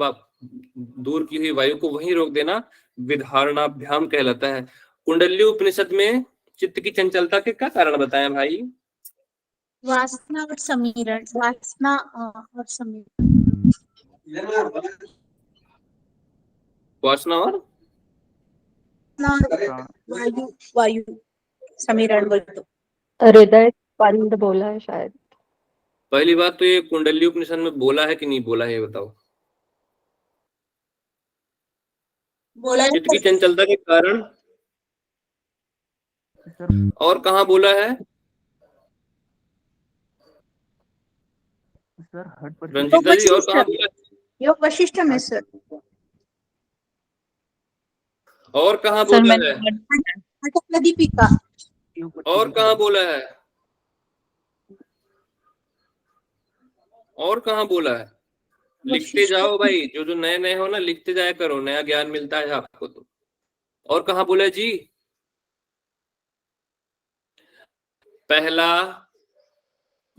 दूर की हुई वायु को वहीं रोक देना, विधारणाभ्याम कहलाता है। कुंडली उपनिषद में चित्त की चंचलता के क्या कारण बताएं भाई? वासना और समीरण, वासना और समीरण, वासना और वायु, वायु समीरण बोल दो। हृदय स्पंद बोला है शायद। पहली बात तो ये कुंडली उपनिषद में बोला है कि नहीं बोला है, ये बताओ। बोला चित्त की चंचलता के कारण, और कहाँ बोला है? रंजीता जी, और कहाँ बोला? योग वशिष्ठ में सर। और कहाँ बोला है? दीपिका। और कहाँ बोला है? और कहाँ बोला है? लिखते जाओ भाई, जो जो नए नए हो ना, लिखते जाया करो, नया ज्ञान मिलता है आपको तो। और कहाँ बोला है जी? पहला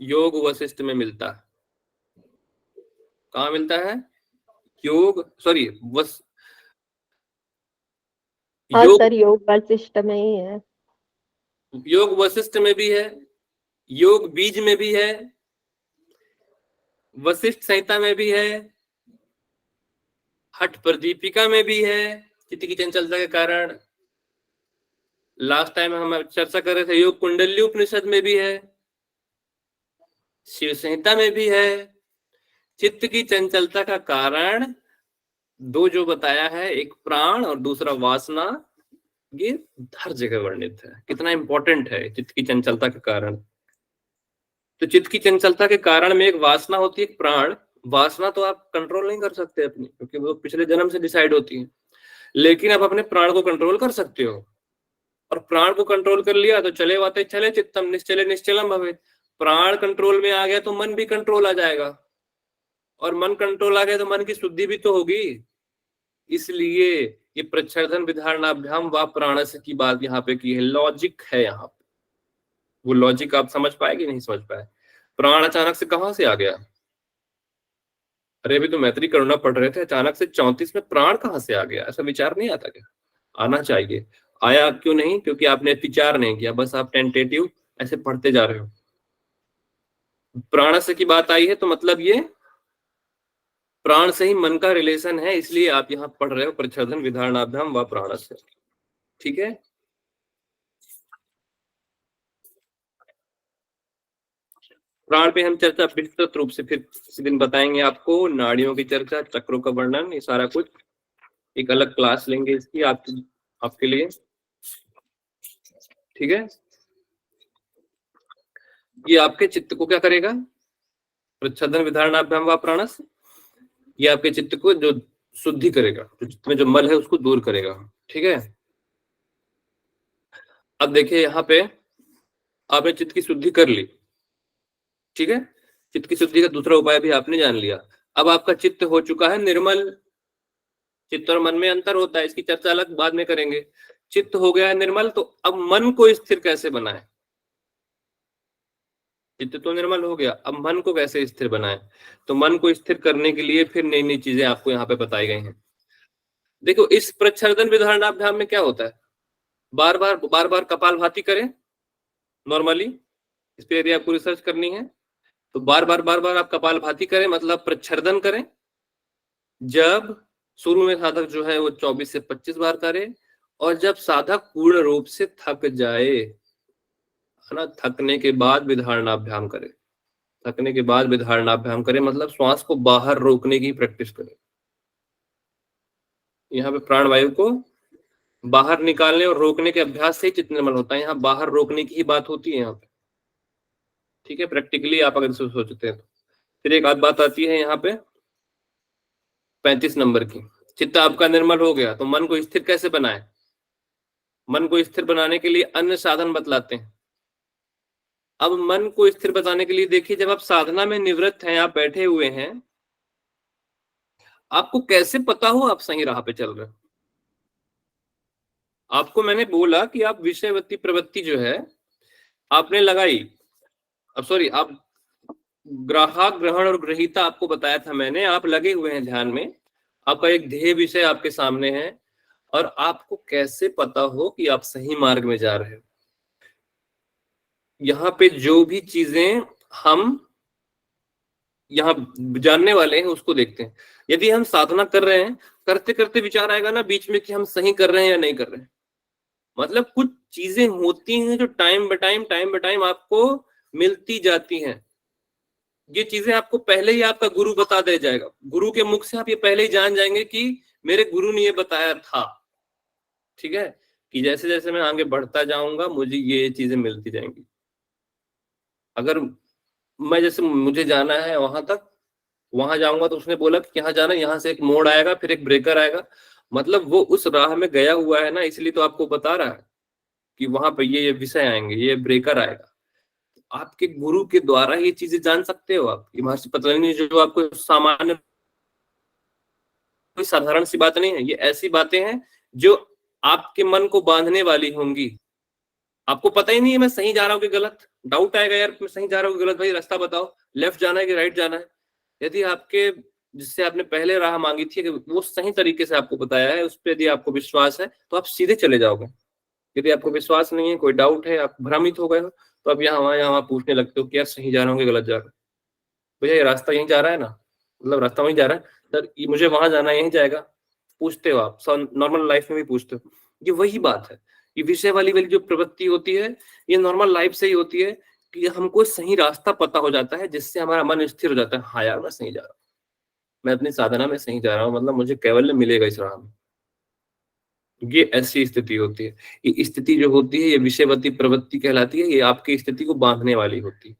योग वशिष्ठ में मिलता है। कहाँ मिलता है? योग, सॉरी, सर योग वशिष्ठ में ही है। योग वशिष्ठ में भी है, योग बीज में भी है, वशिष्ठ संहिता में भी है, हठ प्रदीपिका में भी है। चित्त की चंचलता के कारण लास्ट टाइम हम चर्चा कर रहे थे, योग कुंडली उपनिषद में भी है, शिव संहिता में भी है। चित्त की चंचलता का कारण दो जो बताया है, एक प्राण और दूसरा वासना, ये हर जगह वर्णित है। कितना इंपॉर्टेंट है चित्त की चंचलता का कारण। तो चित्त की चंचलता के कारण में एक वासना होती है, एक प्राण। वासना तो आप कंट्रोल नहीं कर सकते अपनी, क्योंकि वो पिछले जन्म से डिसाइड होती है, लेकिन आप अपने प्राण को कंट्रोल कर सकते हो। और प्राण को कंट्रोल कर लिया तो चले वाते चले चित्तम निश्चले निश्चलम भवेत्। प्राण कंट्रोल में आ गया तो मन भी कंट्रोल आ जाएगा, और मन कंट्रोल आ गया तो मन की शुद्धि भी तो होगी। इसलिए ये प्रच्छन्न विधारणाभ्याम व प्राणस्य की बात यहाँ पे की है, लॉजिक है यहाँ पे। वो लॉजिक आप समझ पाए कि नहीं समझ पाए? प्राण अचानक से कहां से आ गया? अरे अभी तो मैत्री करुणा पढ़ रहे थे, अचानक से 34 में प्राण कहां से आ गया? ऐसा विचार नहीं आता क्या? आना चाहिए। आया क्यों नहीं? क्योंकि आपने विचार नहीं किया, बस आप टेंटेटिव ऐसे पढ़ते जा रहे हो। प्राण से की बात आई है तो मतलब ये प्राण से ही मन का रिलेशन है, इसलिए आप यहाँ पढ़ रहे हो प्रच्छन्न विधारणाभ्याम व प्राणस्य। ठीक है, प्राण पे हम चर्चा विस्तृत रूप से फिर किसी दिन बताएंगे आपको। नाड़ियों की चर्चा, चक्रों का वर्णन, ये सारा कुछ एक अलग क्लास लेंगे इसकी आपके लिए। ठीक है, ये आपके चित्त को क्या करेगा? प्रच्छन्न विधारणाभ्याम व प्राणस्य, ये आपके चित्त को जो शुद्धि करेगा, जो चित्त में जो मल है उसको दूर करेगा। ठीक है, अब देखिए यहाँ पे आपने चित्त की शुद्धि कर ली। ठीक है, चित्त की शुद्धि का दूसरा उपाय भी आपने जान लिया। अब आपका चित्त हो चुका है निर्मल। चित्त और मन में अंतर होता है, इसकी चर्चा अलग बाद में करेंगे। चित्त हो गया है निर्मल, तो अब मन को स्थिर कैसे बनाए? चित्त तो निर्मल हो गया, अब मन को कैसे स्थिर बनाए? तो मन को स्थिर करने के लिए फिर नई नई चीजें आपको यहाँ पे बताई गई हैं। देखो, इस प्रच्छन्न विधारणाभ्याम में क्या होता है? बार बार कपालभाति करें नॉर्मली। इस पे यदि आपको रिसर्च करनी है तो बार बार आप कपालभाति करें, मतलब प्रच्छन्न करें। जब शुरू में साधक जो है वो 24 से 25 बार करे, और जब साधक पूर्ण रूप से थक जाए, है ना, थकने के बाद विधारणाभ्याम करे। थकने के बाद विधारणाभ्याम करे मतलब श्वास को बाहर रोकने की प्रैक्टिस करे। यहाँ पे प्राणवायु को बाहर निकालने और रोकने के अभ्यास से ही चित्त निर्मल होता है। यहाँ बाहर रोकने की ही बात होती है यहाँ पे। ठीक है, प्रैक्टिकली आप अगर इसे सोचते हैं तो। फिर एक आध बात आती है यहाँ पे 35 नंबर की। चित्त आपका निर्मल हो गया तो मन को स्थिर कैसे बनाए? मन को स्थिर बनाने के लिए अन्य साधन बतलाते हैं। अब मन को स्थिर बनाने के लिए देखिए, जब आप साधना में निवृत्त हैं, आप बैठे हुए हैं, आपको कैसे पता हो आप सही राह पे चल रहे हो? आपको मैंने बोला कि आप विषयवती प्रवृत्ति जो है आपने लगाई, अब सॉरी, आप ग्राहक ग्रहण और ग्रहीता आपको बताया था मैंने, आप लगे हुए हैं ध्यान में, आपका एक ध्येय विषय आपके सामने है, और आपको कैसे पता हो कि आप सही मार्ग में जा रहे हो? यहाँ पे जो भी चीजें हम यहाँ जानने वाले हैं उसको देखते हैं। यदि हम साधना कर रहे हैं, करते करते विचार आएगा ना बीच में कि हम सही कर रहे हैं या नहीं कर रहे हैं। मतलब कुछ चीजें होती हैं जो टाइम बाय टाइम आपको मिलती जाती हैं। ये चीजें आपको पहले ही आपका गुरु बता दे जाएगा। गुरु के मुख से आप ये पहले ही जान जाएंगे कि मेरे गुरु ने ये बताया था। ठीक है, कि जैसे जैसे मैं आगे बढ़ता जाऊंगा मुझे ये चीजें मिलती जाएंगी। अगर मैं जैसे मुझे जाना है वहां तक, वहां जाऊंगा तो उसने बोला कि यहाँ जाना, यहाँ से एक मोड़ आएगा, फिर एक ब्रेकर आएगा, मतलब वो उस राह में गया हुआ है ना, इसलिए तो आपको बता रहा है कि वहां पे ये विषय आएंगे, ये ब्रेकर आएगा। आपके गुरु के द्वारा ये चीजें जान सकते हो आप। महर्षि पतंजलि जो आपको सामान्य, कोई साधारण सी बात नहीं है, ये ऐसी बातें हैं जो आपके मन को बांधने वाली होंगी। आपको पता ही नहीं है मैं सही जा रहा हूँ कि गलत, डाउट आएगा यार मैं सही जा रहा हूँ कि गलत, भाई रास्ता बताओ, लेफ्ट जाना है कि राइट जाना है। यदि आपके जिससे आपने पहले राह मांगी थी कि वो सही तरीके से आपको बताया है, उस पर यदि आपको विश्वास है तो आप सीधे चले जाओगे। यदि आपको विश्वास नहीं है, कोई डाउट है, आप भ्रमित हो गए हो, तो आप यहाँ पूछने लगते हो कि यार सही जा रहा हूँ कि गलत जा रहा हूँ। भैया ये रास्ता यहीं जा रहा है ना, मतलब रास्ता वहीं जा रहा है सर, मुझे वहां जाना है, यहीं जाएगा, पूछते हो आप, नॉर्मल लाइफ में भी पूछते हो। ये वही बात है, ये विषय वाली जो प्रवृत्ति होती है ये नॉर्मल लाइफ से ही होती है कि हमको सही रास्ता पता हो जाता है, जिससे हमारा मन स्थिर हो जाता है। हाँ यार मैं सही जा रहा हूँ, मैं अपनी साधना में सही जा रहा हूँ, मतलब मुझे कैवल्य मिलेगा इस राह में। ये ऐसी स्थिति होती है। ये स्थिति जो होती है ये विषयवती प्रवृत्ति कहलाती है। ये आपकी स्थिति को बांधने वाली होती है।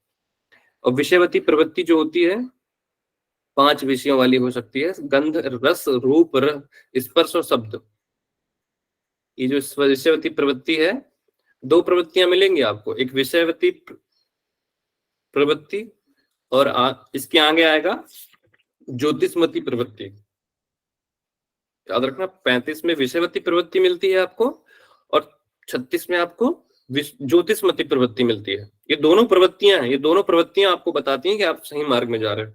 और विषयवती प्रवृत्ति जो होती है 5 विषयों वाली हो सकती है, गंध, रस, रूप, स्पर्श और शब्द। ये जो विषयवती प्रवृत्ति है, 2 प्रवृत्तियां मिलेंगी आपको, एक विषयवती प्रवृत्ति और इसके आगे आएगा ज्योतिषमती प्रवृत्ति। याद रखना 35 में विषयवती प्रवृत्ति मिलती है आपको और 36 में आपको ज्योतिषमती प्रवृत्ति मिलती है। ये दोनों प्रवृत्तियां हैं, ये दोनों प्रवृत्तियां आपको बताती हैं कि आप सही मार्ग में जा रहे हो।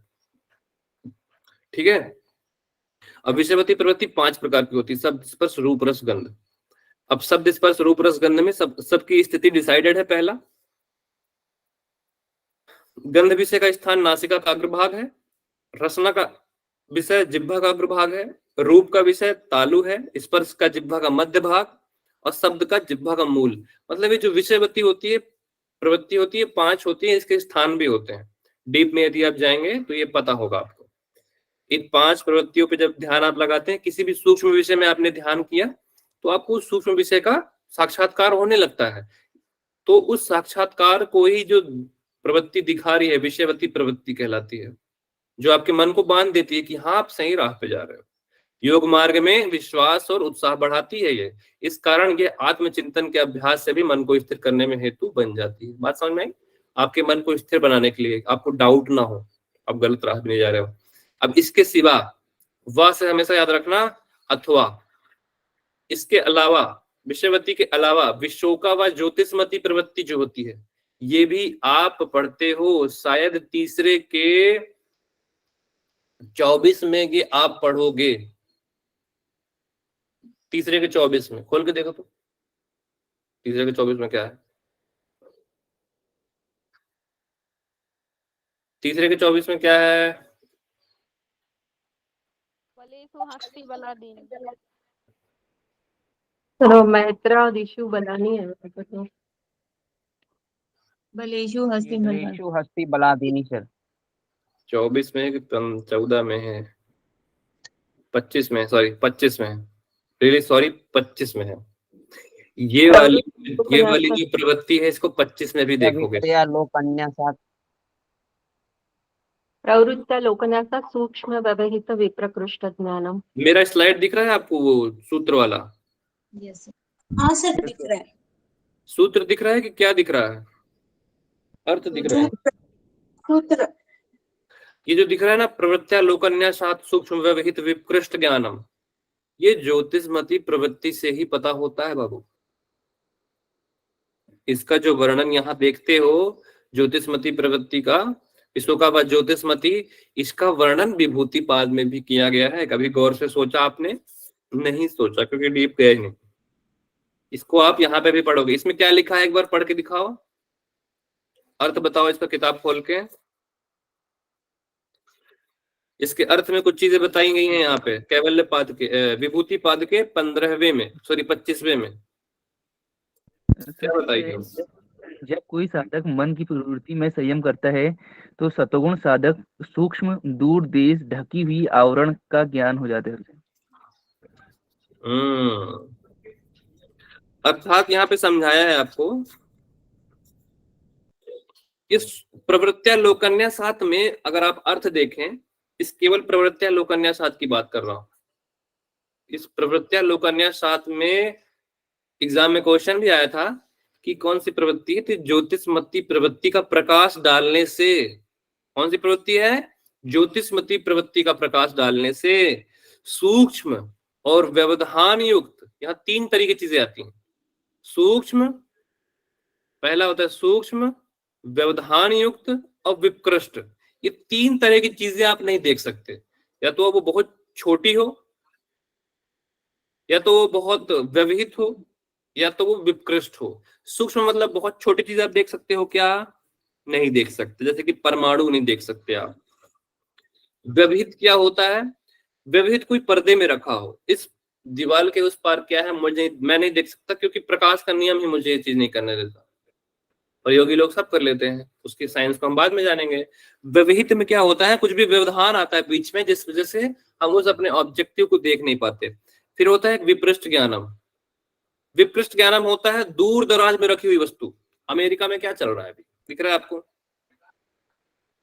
ठीक है। अब विषयवती प्रवृत्ति 5 प्रकार की होती है, शब्द, स्पर्श, रूप, रस, गंध। अब शब्द, स्पर्श, रूप, रस, गंध में सबकी स्थिति डिसाइडेड है। पहला, गंध विषय का स्थान नासिका का अग्रभाग है, रसना का विषय जिह्वा का अग्रभाग है, रूप का विषय तालु है, स्पर्श का जिह्वा का मध्य भाग और शब्द का जिह्वा का मूल। मतलब ये जो विषयवती होती है, प्रवृत्ति होती है, 5 होती है, इसके स्थान भी होते हैं। डीप में यदि आप जाएंगे तो ये पता होगा आपको। इन 5 प्रवृत्तियों पे जब ध्यान आप लगाते हैं, किसी भी सूक्ष्म विषय में आपने ध्यान किया तो आपको उस सूक्ष्म विषय का साक्षात्कार होने लगता है। तो उस साक्षात्कार को ही जो प्रवृत्ति दिखा रही है विषयवती प्रवृत्ति कहलाती है, जो आपके मन को बांध देती है कि हाँ आप सही राह पे जा रहे हो। योग मार्ग में विश्वास और उत्साह बढ़ाती है ये। इस कारण ये आत्मचिंतन के अभ्यास से भी मन को स्थिर करने में हेतु बन जाती है। बात समझ में आई? आपके मन को स्थिर बनाने के लिए, आपको डाउट ना हो आप गलत राह में जा रहे हो। अब इसके सिवा वह से हमेशा याद रखना, अथवा इसके अलावा, विषयवती के अलावा विशोका व ज्योतिषमती प्रवृत्ति जो होती है, ये भी आप पढ़ते हो शायद तीसरे के 24 में ये आप पढ़ोगे। तीसरे के 24 में खोल के देखो तो, तीसरे के 24 में क्या है? तीसरे के 24 में क्या है? मैत्रा दिशु बनानी है। बलेशु हस्ति बलेशु हस्ति बलादीनी सर। 24 में कि 14 में है? 25 में, सॉरी 25 में है, रियली सॉरी 25 में है। ये वाली जो प्रवृत्ति है इसको 25 में भी देखोगे। प्रवृत्त्या लोकन्यासा सूक्ष्म व्यवहित विप्रकृष्ट ज्ञानम। मेरा स्लाइड दिख रहा है आपको, वो सूत्र वाला? यस हाँ सर दिख रहा है। सूत्र दिख रहा है कि क्या दिख रहा है? अर्थ दिख रहा है? सूत्र ये जो दिख रहा है ना, प्रवृत्त्या लोकन्यासात् सूक्ष्म व्यवहित विप्रकृष्ट ज्ञानम, ये ज्योतिषमती प्रवृत्ति से ही पता होता है बाबू। इसका जो वर्णन यहाँ देखते हो ज्योतिषमती प्रवृत्ति का, विशोका व ज्योतिषमती, इसका वर्णन विभूति पाद में भी किया गया है। कभी गौर से सोचा आपने? नहीं सोचा, क्योंकि डीप गए नहीं। इसको आप यहाँ पे भी पढ़ोगे। इसमें क्या लिखा है एक बार पढ़ के दिखाओ, अर्थ बताओ इसका, किताब खोल के। इसके अर्थ में कुछ चीजें बताई गई हैं यहाँ पे, कैवल्य पाद के, विभूति पाद के 15वें में, सॉरी 25वें में क्या बताई गई? जब कोई साधक मन की प्रवृत्ति में संयम करता है तो सतोगुण साधक सूक्ष्म दूर देश ढकी हुई आवरण का ज्ञान हो जाता है। अर्थात यहाँ पे समझाया है आपको, इस प्रवृत्त्या लोकन्यासात् में अगर आप अर्थ देखें, इस केवल प्रवृत्त्या लोकन्यासात् की बात कर रहा हूं। इस प्रवृत्त्या लोकन्यासात् में एग्जाम में क्वेश्चन भी आया था कि कौन सी प्रवृत्ति है? तो ज्योतिषमती प्रवृत्ति का प्रकाश डालने से, कौन सी प्रवृत्ति है? ज्योतिषमती प्रवृत्ति का प्रकाश डालने से सूक्ष्म और व्यवधान युक्त, यहाँ 3 तरह की चीजें आती हैं। सूक्ष्म, पहला होता है सूक्ष्म, व्यवधान युक्त और विकृष्ट। ये 3 तरह की चीजें आप नहीं देख सकते। या तो वो बहुत छोटी हो, या तो वो बहुत व्यवहित हो, या तो वो विकृष्ट हो। सूक्ष्म मतलब बहुत छोटी चीज आप देख सकते हो क्या? नहीं देख सकते, जैसे कि परमाणु नहीं देख सकते आप। व्यवहित क्या होता है? व्यवहित कोई पर्दे में रखा हो, इस दीवार के उस पार क्या है मैं नहीं देख सकता, क्योंकि प्रकाश का नियम ही मुझे ये चीज नहीं करने देता। और योगी लोग सब कर लेते हैं, उसकी साइंस को हम बाद में जानेंगे। व्यवहित में क्या होता है? कुछ भी व्यवधान आता है बीच में, जिस वजह से हम उस अपने ऑब्जेक्टिव को देख नहीं पाते। फिर होता है विपृष्ठ ज्ञानम। विपृष्ठ ज्ञानम होता है दूर दराज में रखी हुई वस्तु। अमेरिका में क्या चल रहा है अभी, दिख रहा है आपको?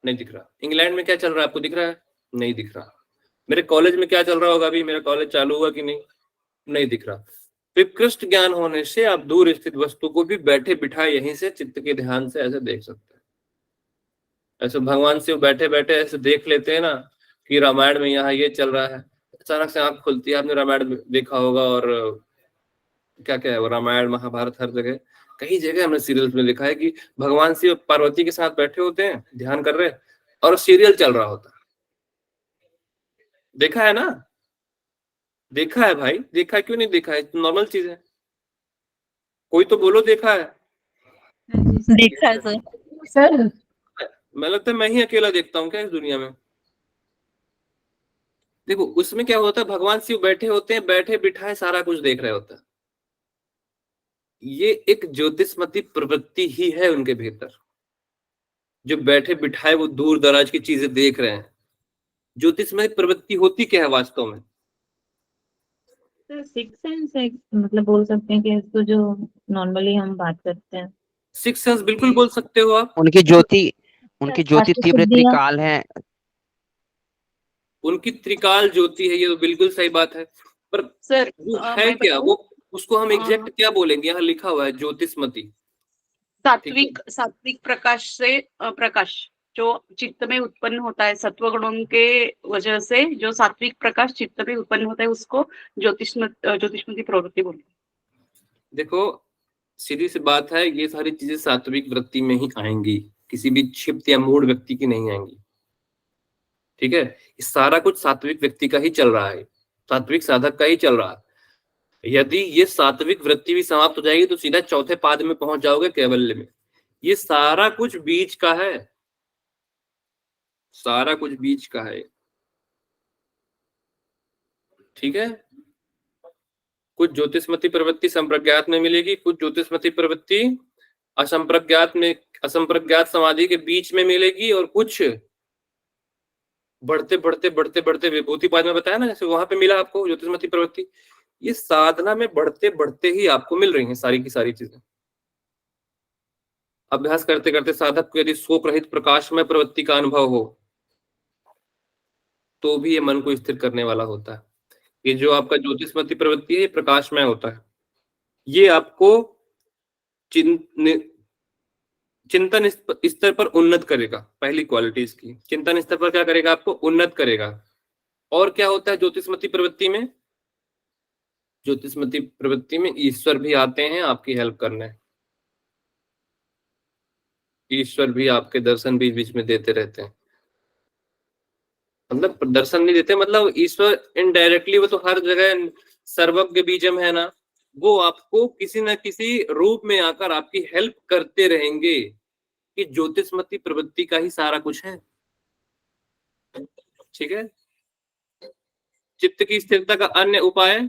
नहीं दिख रहा। इंग्लैंड में क्या चल रहा है आपको दिख रहा है? नहीं दिख रहा। मेरे कॉलेज में क्या चल रहा होगा अभी, मेरा कॉलेज चालू हुआ कि नहीं? नहीं दिख रहा। विकृष्ट ज्ञान होने से आप दूर स्थित वस्तु को भी बैठे बिठाए यहीं से चित्त के ध्यान से ऐसे देख सकते हैं। ऐसे भगवान से बैठे बैठे ऐसे देख लेते हैं ना कि रामायण में यहाँ ये चल रहा है, अचानक से आंख खुलती है, आपने रामायण देखा होगा, और क्या क्या है वो रामायण महाभारत हर जगह कई जगह हमने सीरियल्स में लिखा है कि भगवान शिव पार्वती के साथ बैठे होते हैं ध्यान कर रहे और सीरियल चल रहा होता है। देखा है ना? देखा है भाई, देखा है, क्यों नहीं देखा है? नॉर्मल चीज है। कोई तो बोलो देखा है। देखा है सर। सर मैं लगता है मैं ही अकेला देखता हूँ क्या इस दुनिया में? देखो उसमें क्या होता है, भगवान शिव बैठे होते हैं, बैठे बिठाए सारा कुछ देख रहे होते हैं। ये एक ज्योतिषमती प्रवृत्ति ही है उनके भीतर, जो बैठे बिठाए वो दूर दराज की चीजें देख रहे हैं। ज्योतिषमय प्रवृत्ति होती क्या है वास्तव में? सर सिक्स सेंस है, मतलब बोल सकते हैं कि इसको जो नॉर्मली हम बात करते हैं। सिक्स सेंस बिल्कुल बोल सकते हो आप। उनकी ज्योति तीव्र अष्टसिद्धियां। त्रिकाल है। उनकी त्रिकाल ज्योति है, ये तो बिल्कुल सही बात है। पर सर वो है मैं क्या बताऊं? वो? उसको हम एग्जैक्ट क्या बोलेंगे? यहाँ लिखा हुआ है ज्योतिषमती। सात्विक सात्विक प्रकाश से प्रकाश जो चित्त में उत्पन्न होता है सत्व गुणों के वजह से, जो सात्विक प्रकाश चित्त में उत्पन्न होता है उसको ज्योतिषमती प्रवृत्ति बोलते हैं। देखो सीधी सी बात है, ये सारी चीजें सात्विक वृत्ति में ही आएंगी, किसी भी क्षिप्त या मूढ़ व्यक्ति की नहीं आएंगी। ठीक है, ये सारा कुछ सात्विक व्यक्ति का ही चल रहा है, सात्विक साधक का ही चल रहा है। यदि ये सात्विक वृत्ति भी समाप्त हो जाएगी तो सीधा चौथे पाद में पहुंच जाओगे, कैवल्य में। ये सारा कुछ बीच का है, सारा कुछ बीच का है। ठीक है, कुछ ज्योतिषमती प्रवृत्ति संप्रज्ञात में मिलेगी, कुछ ज्योतिषमती प्रवृत्ति असंप्रज्ञात में, असंप्रज्ञात समाधि के बीच में मिलेगी, और कुछ बढ़ते बढ़ते बढ़ते बढ़ते विभूति पाद में बताया ना, जैसे वहां पे मिला आपको ज्योतिषमती प्रवृत्ति। ये साधना में बढ़ते बढ़ते ही आपको मिल रही हैं सारी की सारी चीजें। अभ्यास करते करते साधक को यदि शोक रहित प्रकाशमय प्रवृत्ति का अनुभव हो तो भी ये मन को स्थिर करने वाला होता है। ये जो आपका ज्योतिषमती प्रवृत्ति है ये प्रकाशमय होता है। ये आपको चिंतन स्तर पर उन्नत करेगा। पहली क्वालिटी इसकी, चिंतन स्तर पर क्या करेगा? आपको उन्नत करेगा। और क्या होता है ज्योतिषमती प्रवृत्ति में? ज्योतिषमती प्रवृत्ति में ईश्वर भी आते हैं आपकी हेल्प करने। ईश्वर भी आपके दर्शन बीच बीच में देते रहते हैं। मतलब दर्शन नहीं देते, मतलब ईश्वर इनडायरेक्टली, वो तो हर जगह सर्वज्ञ बीजम है ना, वो आपको किसी न किसी रूप में आकर आपकी हेल्प करते रहेंगे। कि ज्योतिषमती प्रवृत्ति का ही सारा कुछ है। ठीक है, चित्त की स्थिरता का अन्य उपाय।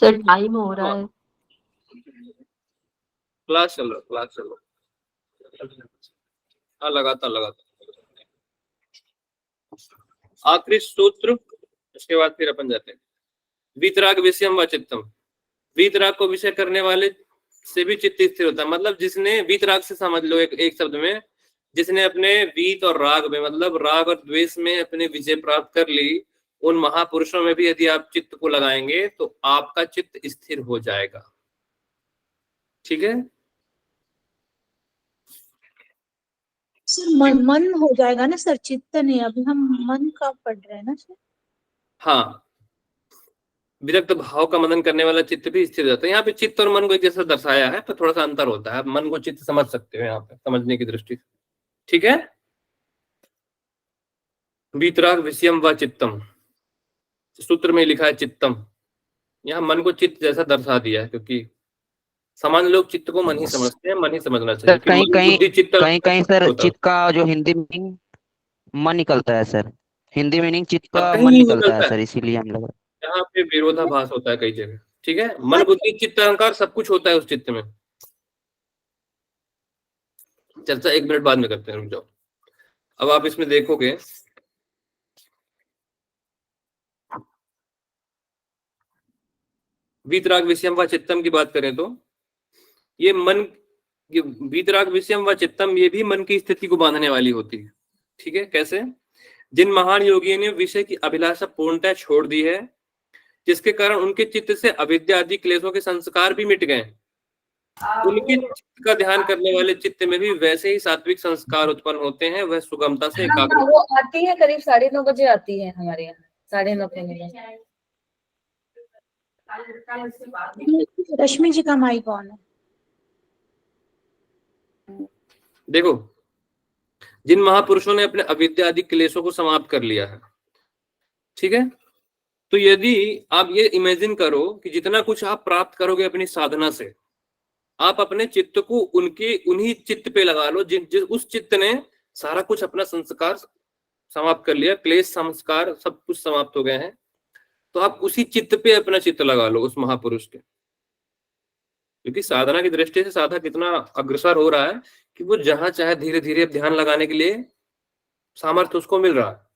सर टाइम हो रहा है। क्लास चल रहा, क्लास चल रहा। हाँ लगातार लगातार। आखिरी सूत्र, उसके बाद फिर अपन जाते हैं। वीतराग विषयम व चित्तम। वीतराग को विषय करने वाले से भी चित्त स्थिर होता है। मतलब जिसने, वीतराग से समझ लो एक शब्द में, जिसने अपने वीत और राग में, मतलब राग और द्वेष में अपने विजय प्राप्त कर ली, उन महापुरुषों में भी यदि आप चित्त को लगाएंगे तो आपका चित्त स्थिर हो जाएगा। ठीक है, सर मन हो जाएगा ना सर, चित्त नहीं। अभी हम मन का पढ़ रहे हैं ना सर। हाँ, विरक्त भाव का मनन करने वाला चित्त भी स्थिर रहता है। यहाँ पे चित्त और मन को एक जैसा दर्शाया है, पर थोड़ा सा अंतर होता है। आप मन को चित्त समझ सकते हो यहाँ पे समझने की दृष्टि से। ठीक है, वीतराग विषयम व चित्तम, सूत्र में लिखा है चित्तम, यहाँ मन को चित्त जैसा दर्शा दिया है, क्योंकि सामान्य लोग चित्त को मन ही समझते हैं, मन ही समझना चाहिए। सर कहीं कहीं बुद्धि चित्त कहीं कहीं सर होता है। चित्त का जो हिंदी मीनिंग मन निकलता है सर। हिंदी मीनिंग चित्त का कहीं मन नहीं निकलता है निकलता सर, है, इसीलिए हम लोग। यहाँ पे विरोधाभास होता है कई जगह। ठीक है, मन बुद्धि चित्त अहंकार सब कुछ होता है उस चित्त में। चर्चा 1 मिनट बाद में करते हैं, रुक जाओ। अब आप इसमें देखोगे वीतराग विषयम व चित्तम की बात करें तो ये मन ये वीतराग विषयम व चित्तम, ये भी मन की स्थिति को बांधने वाली होती है। ठीक है, कैसे? जिन महान योगियों ने विषय की अभिलाषा पूर्णतः छोड़ दी है, जिसके कारण उनके चित्त से अविद्या आदि क्लेशों के संस्कार भी मिट गए, उनके चित्त का ध्यान करने वाले चित्त में भी वैसे ही सात्विक संस्कार उत्पन्न होते हैं। वह सुगमता से हाँ, एकाग्र वो आती है करीब 9:30 बजे आती है हमारे यहाँ, 9:30 पे मिले। रश्मि जी का माइक ऑन है। देखो, जिन महापुरुषों ने अपने अविद्या आदि क्लेशों को समाप्त कर लिया है, ठीक है, तो यदि आप ये इमेजिन करो कि जितना कुछ आप प्राप्त करोगे अपनी साधना से, आप अपने चित्त को उन्हीं चित्त पे लगा लो जिस उस चित्त ने सारा कुछ अपना संस्कार समाप्त कर लिया, क्लेश संस्कार सब कुछ समाप्त हो गए हैं, तो आप उसी चित्त पे अपना चित्त लगा लो उस महापुरुष के। क्योंकि साधना की दृष्टि से साधक इतना अग्रसर हो रहा है कि वो जहां चाहे धीरे धीरे ध्यान लगाने के लिए सामर्थ्य उसको मिल रहा है।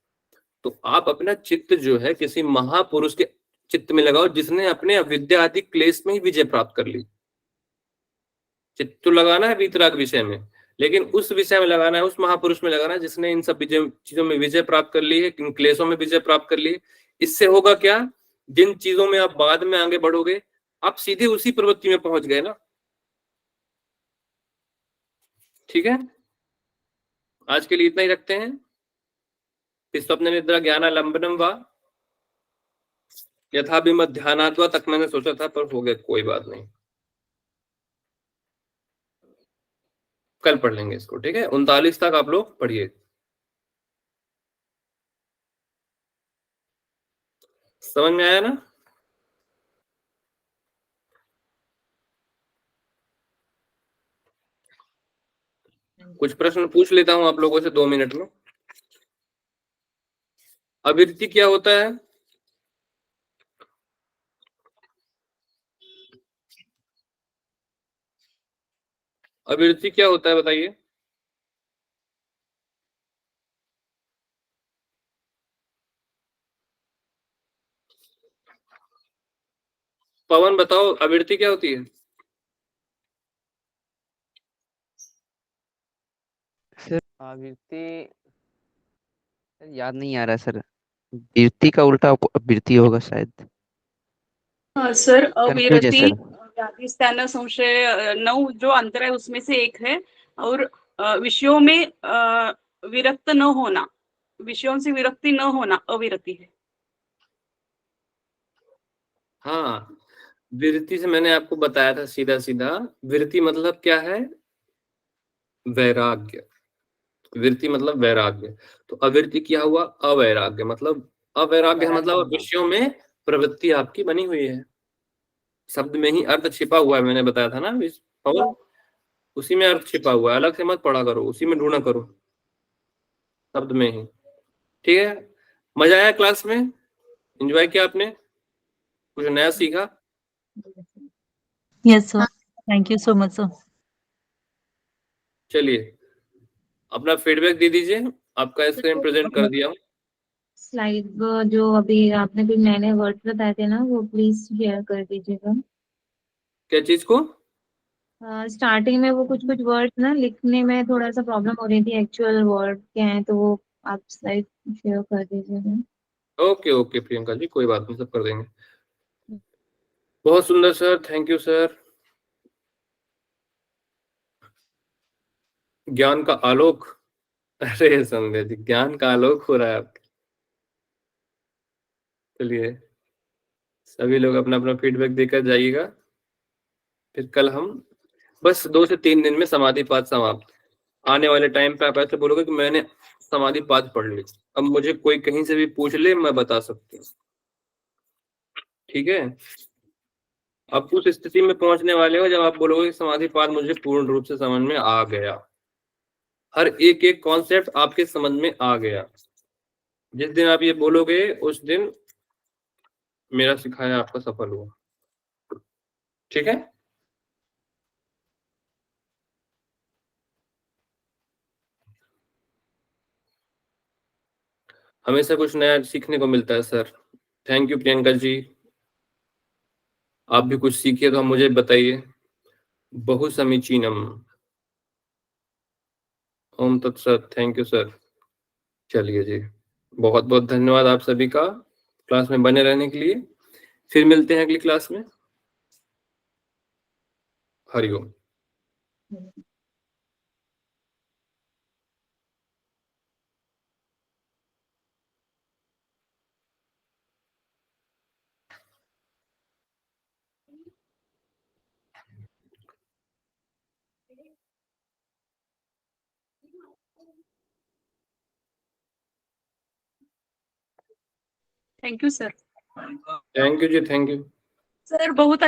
तो आप अपना चित्त जो है किसी महापुरुष के चित्त में लगाओ जिसने अपने अविद्या आदि क्लेश में ही विजय प्राप्त कर ली। चित्त तो लगाना है वीतराग विषय में, लेकिन उस विषय में लगाना है, उस महापुरुष में लगाना है जिसने इन सब चीजों में विजय प्राप्त कर ली है, इन क्लेशों में विजय प्राप्त कर ली है। इससे होगा क्या? जिन चीजों में आप बाद में आगे बढ़ोगे, आप सीधे उसी प्रवृत्ति में पहुंच गए ना। ठीक है, आज के लिए इतना ही रखते हैं। स्वप्न निद्रा ज्ञानालंबनम वा यथाभिमत ध्यानाद्वा तक मैंने सोचा था, पर हो गया, कोई बात नहीं, कल पढ़ लेंगे इसको। ठीक है, 39 तक आप लोग पढ़िए। समझ में आया ना? कुछ प्रश्न पूछ लेता हूं आप लोगों से 2 मिनट में। अभिवृत्ति क्या होता है? अभिवृत्ति क्या होता है बताइए। पवन बताओ, अभिवृत्ति क्या होती है? सर आवृत्ति याद नहीं आ रहा सर, वृत्ति का उल्टा वृत्ति होगा शायद। सर कंफ्यूज है अविरति, सर। व्याधिस्थान, संशय, 9 जो अंतर है उसमें से एक है। और विषयों में विरक्त न होना, विषयों से विरक्ति न होना अविरति है। हाँ, विरति से मैंने आपको बताया था सीधा सीधा, विरति मतलब क्या है? वैराग्य। विरति मतलब वैराग्य। तो अविरति क्या हुआ? अवैराग्य। मतलब अवैराग्य मतलब विषयों में प्रवृत्ति आपकी बनी हुई है। शब्द में ही अर्थ छिपा हुआ है, मैंने बताया था ना पवन, उसी में अर्थ छिपा हुआ है, अलग से मत पढ़ा करो, उसी में ढूंढा करो, शब्द में ही। ठीक है, मजा आया क्लास में? एंजॉय किया आपने? कुछ नया सीखा? Yes sir, thank you so much sir. चलिए अपना फीडबैक दे दीजिए। आपका स्क्रीन प्रेजेंट कर दिया हूँ। स्लाइड जो अभी आपने कुछ नए नए वर्ड बताए थे ना, वो प्लीज शेयर कर दीजिएगा। क्या चीज को? स्टार्टिंग में वो कुछ वर्ड्स ना लिखने में थोड़ा सा प्रॉब्लम हो रही थी, एक्चुअल वर्ड क्या है, तो वो आप स्लाइड शेयर कर दीजिएगा। ओके ओके प्रियंका जी, कोई बात नहीं, सब कर देंगे। बहुत सुंदर सर, थैंक यू सर। ज्ञान का आलोक, अरे संध्या जी, ज्ञान का आलोक हो रहा है आपके। चलिए सभी लोग अपना अपना फीडबैक देकर जाइएगा, फिर कल हम बस 2 से 3 दिन में समाधि पाठ समाप्त। आने वाले टाइम पे आप ऐसे बोलोगे कि मैंने समाधि पाठ पढ़ ली, अब मुझे कोई कहीं से भी पूछ ले मैं बता सकती हूँ। ठीक है, अब उस स्थिति में पहुंचने वाले हो जब आप बोलोगे कि समाधि पाठ मुझे पूर्ण रूप से समझ में आ गया, हर एक एक कॉन्सेप्ट आपके समझ में आ गया। जिस दिन आप ये बोलोगे उस दिन मेरा सिखाया आपका सफल हुआ। ठीक है, हमेशा कुछ नया सीखने को मिलता है sir. Thank you Priyanka ji, आप भी कुछ सीखिए तो मुझे बताइए। बहु समीचीनम। ओम तत्सत। Thank you sir. चलिए जी, बहुत बहुत धन्यवाद आप सभी का क्लास में बने रहने के लिए। फिर मिलते हैं अगली क्लास में। Hariom. Thank you sir. Thank you जी, थैंक यू। सर बहुत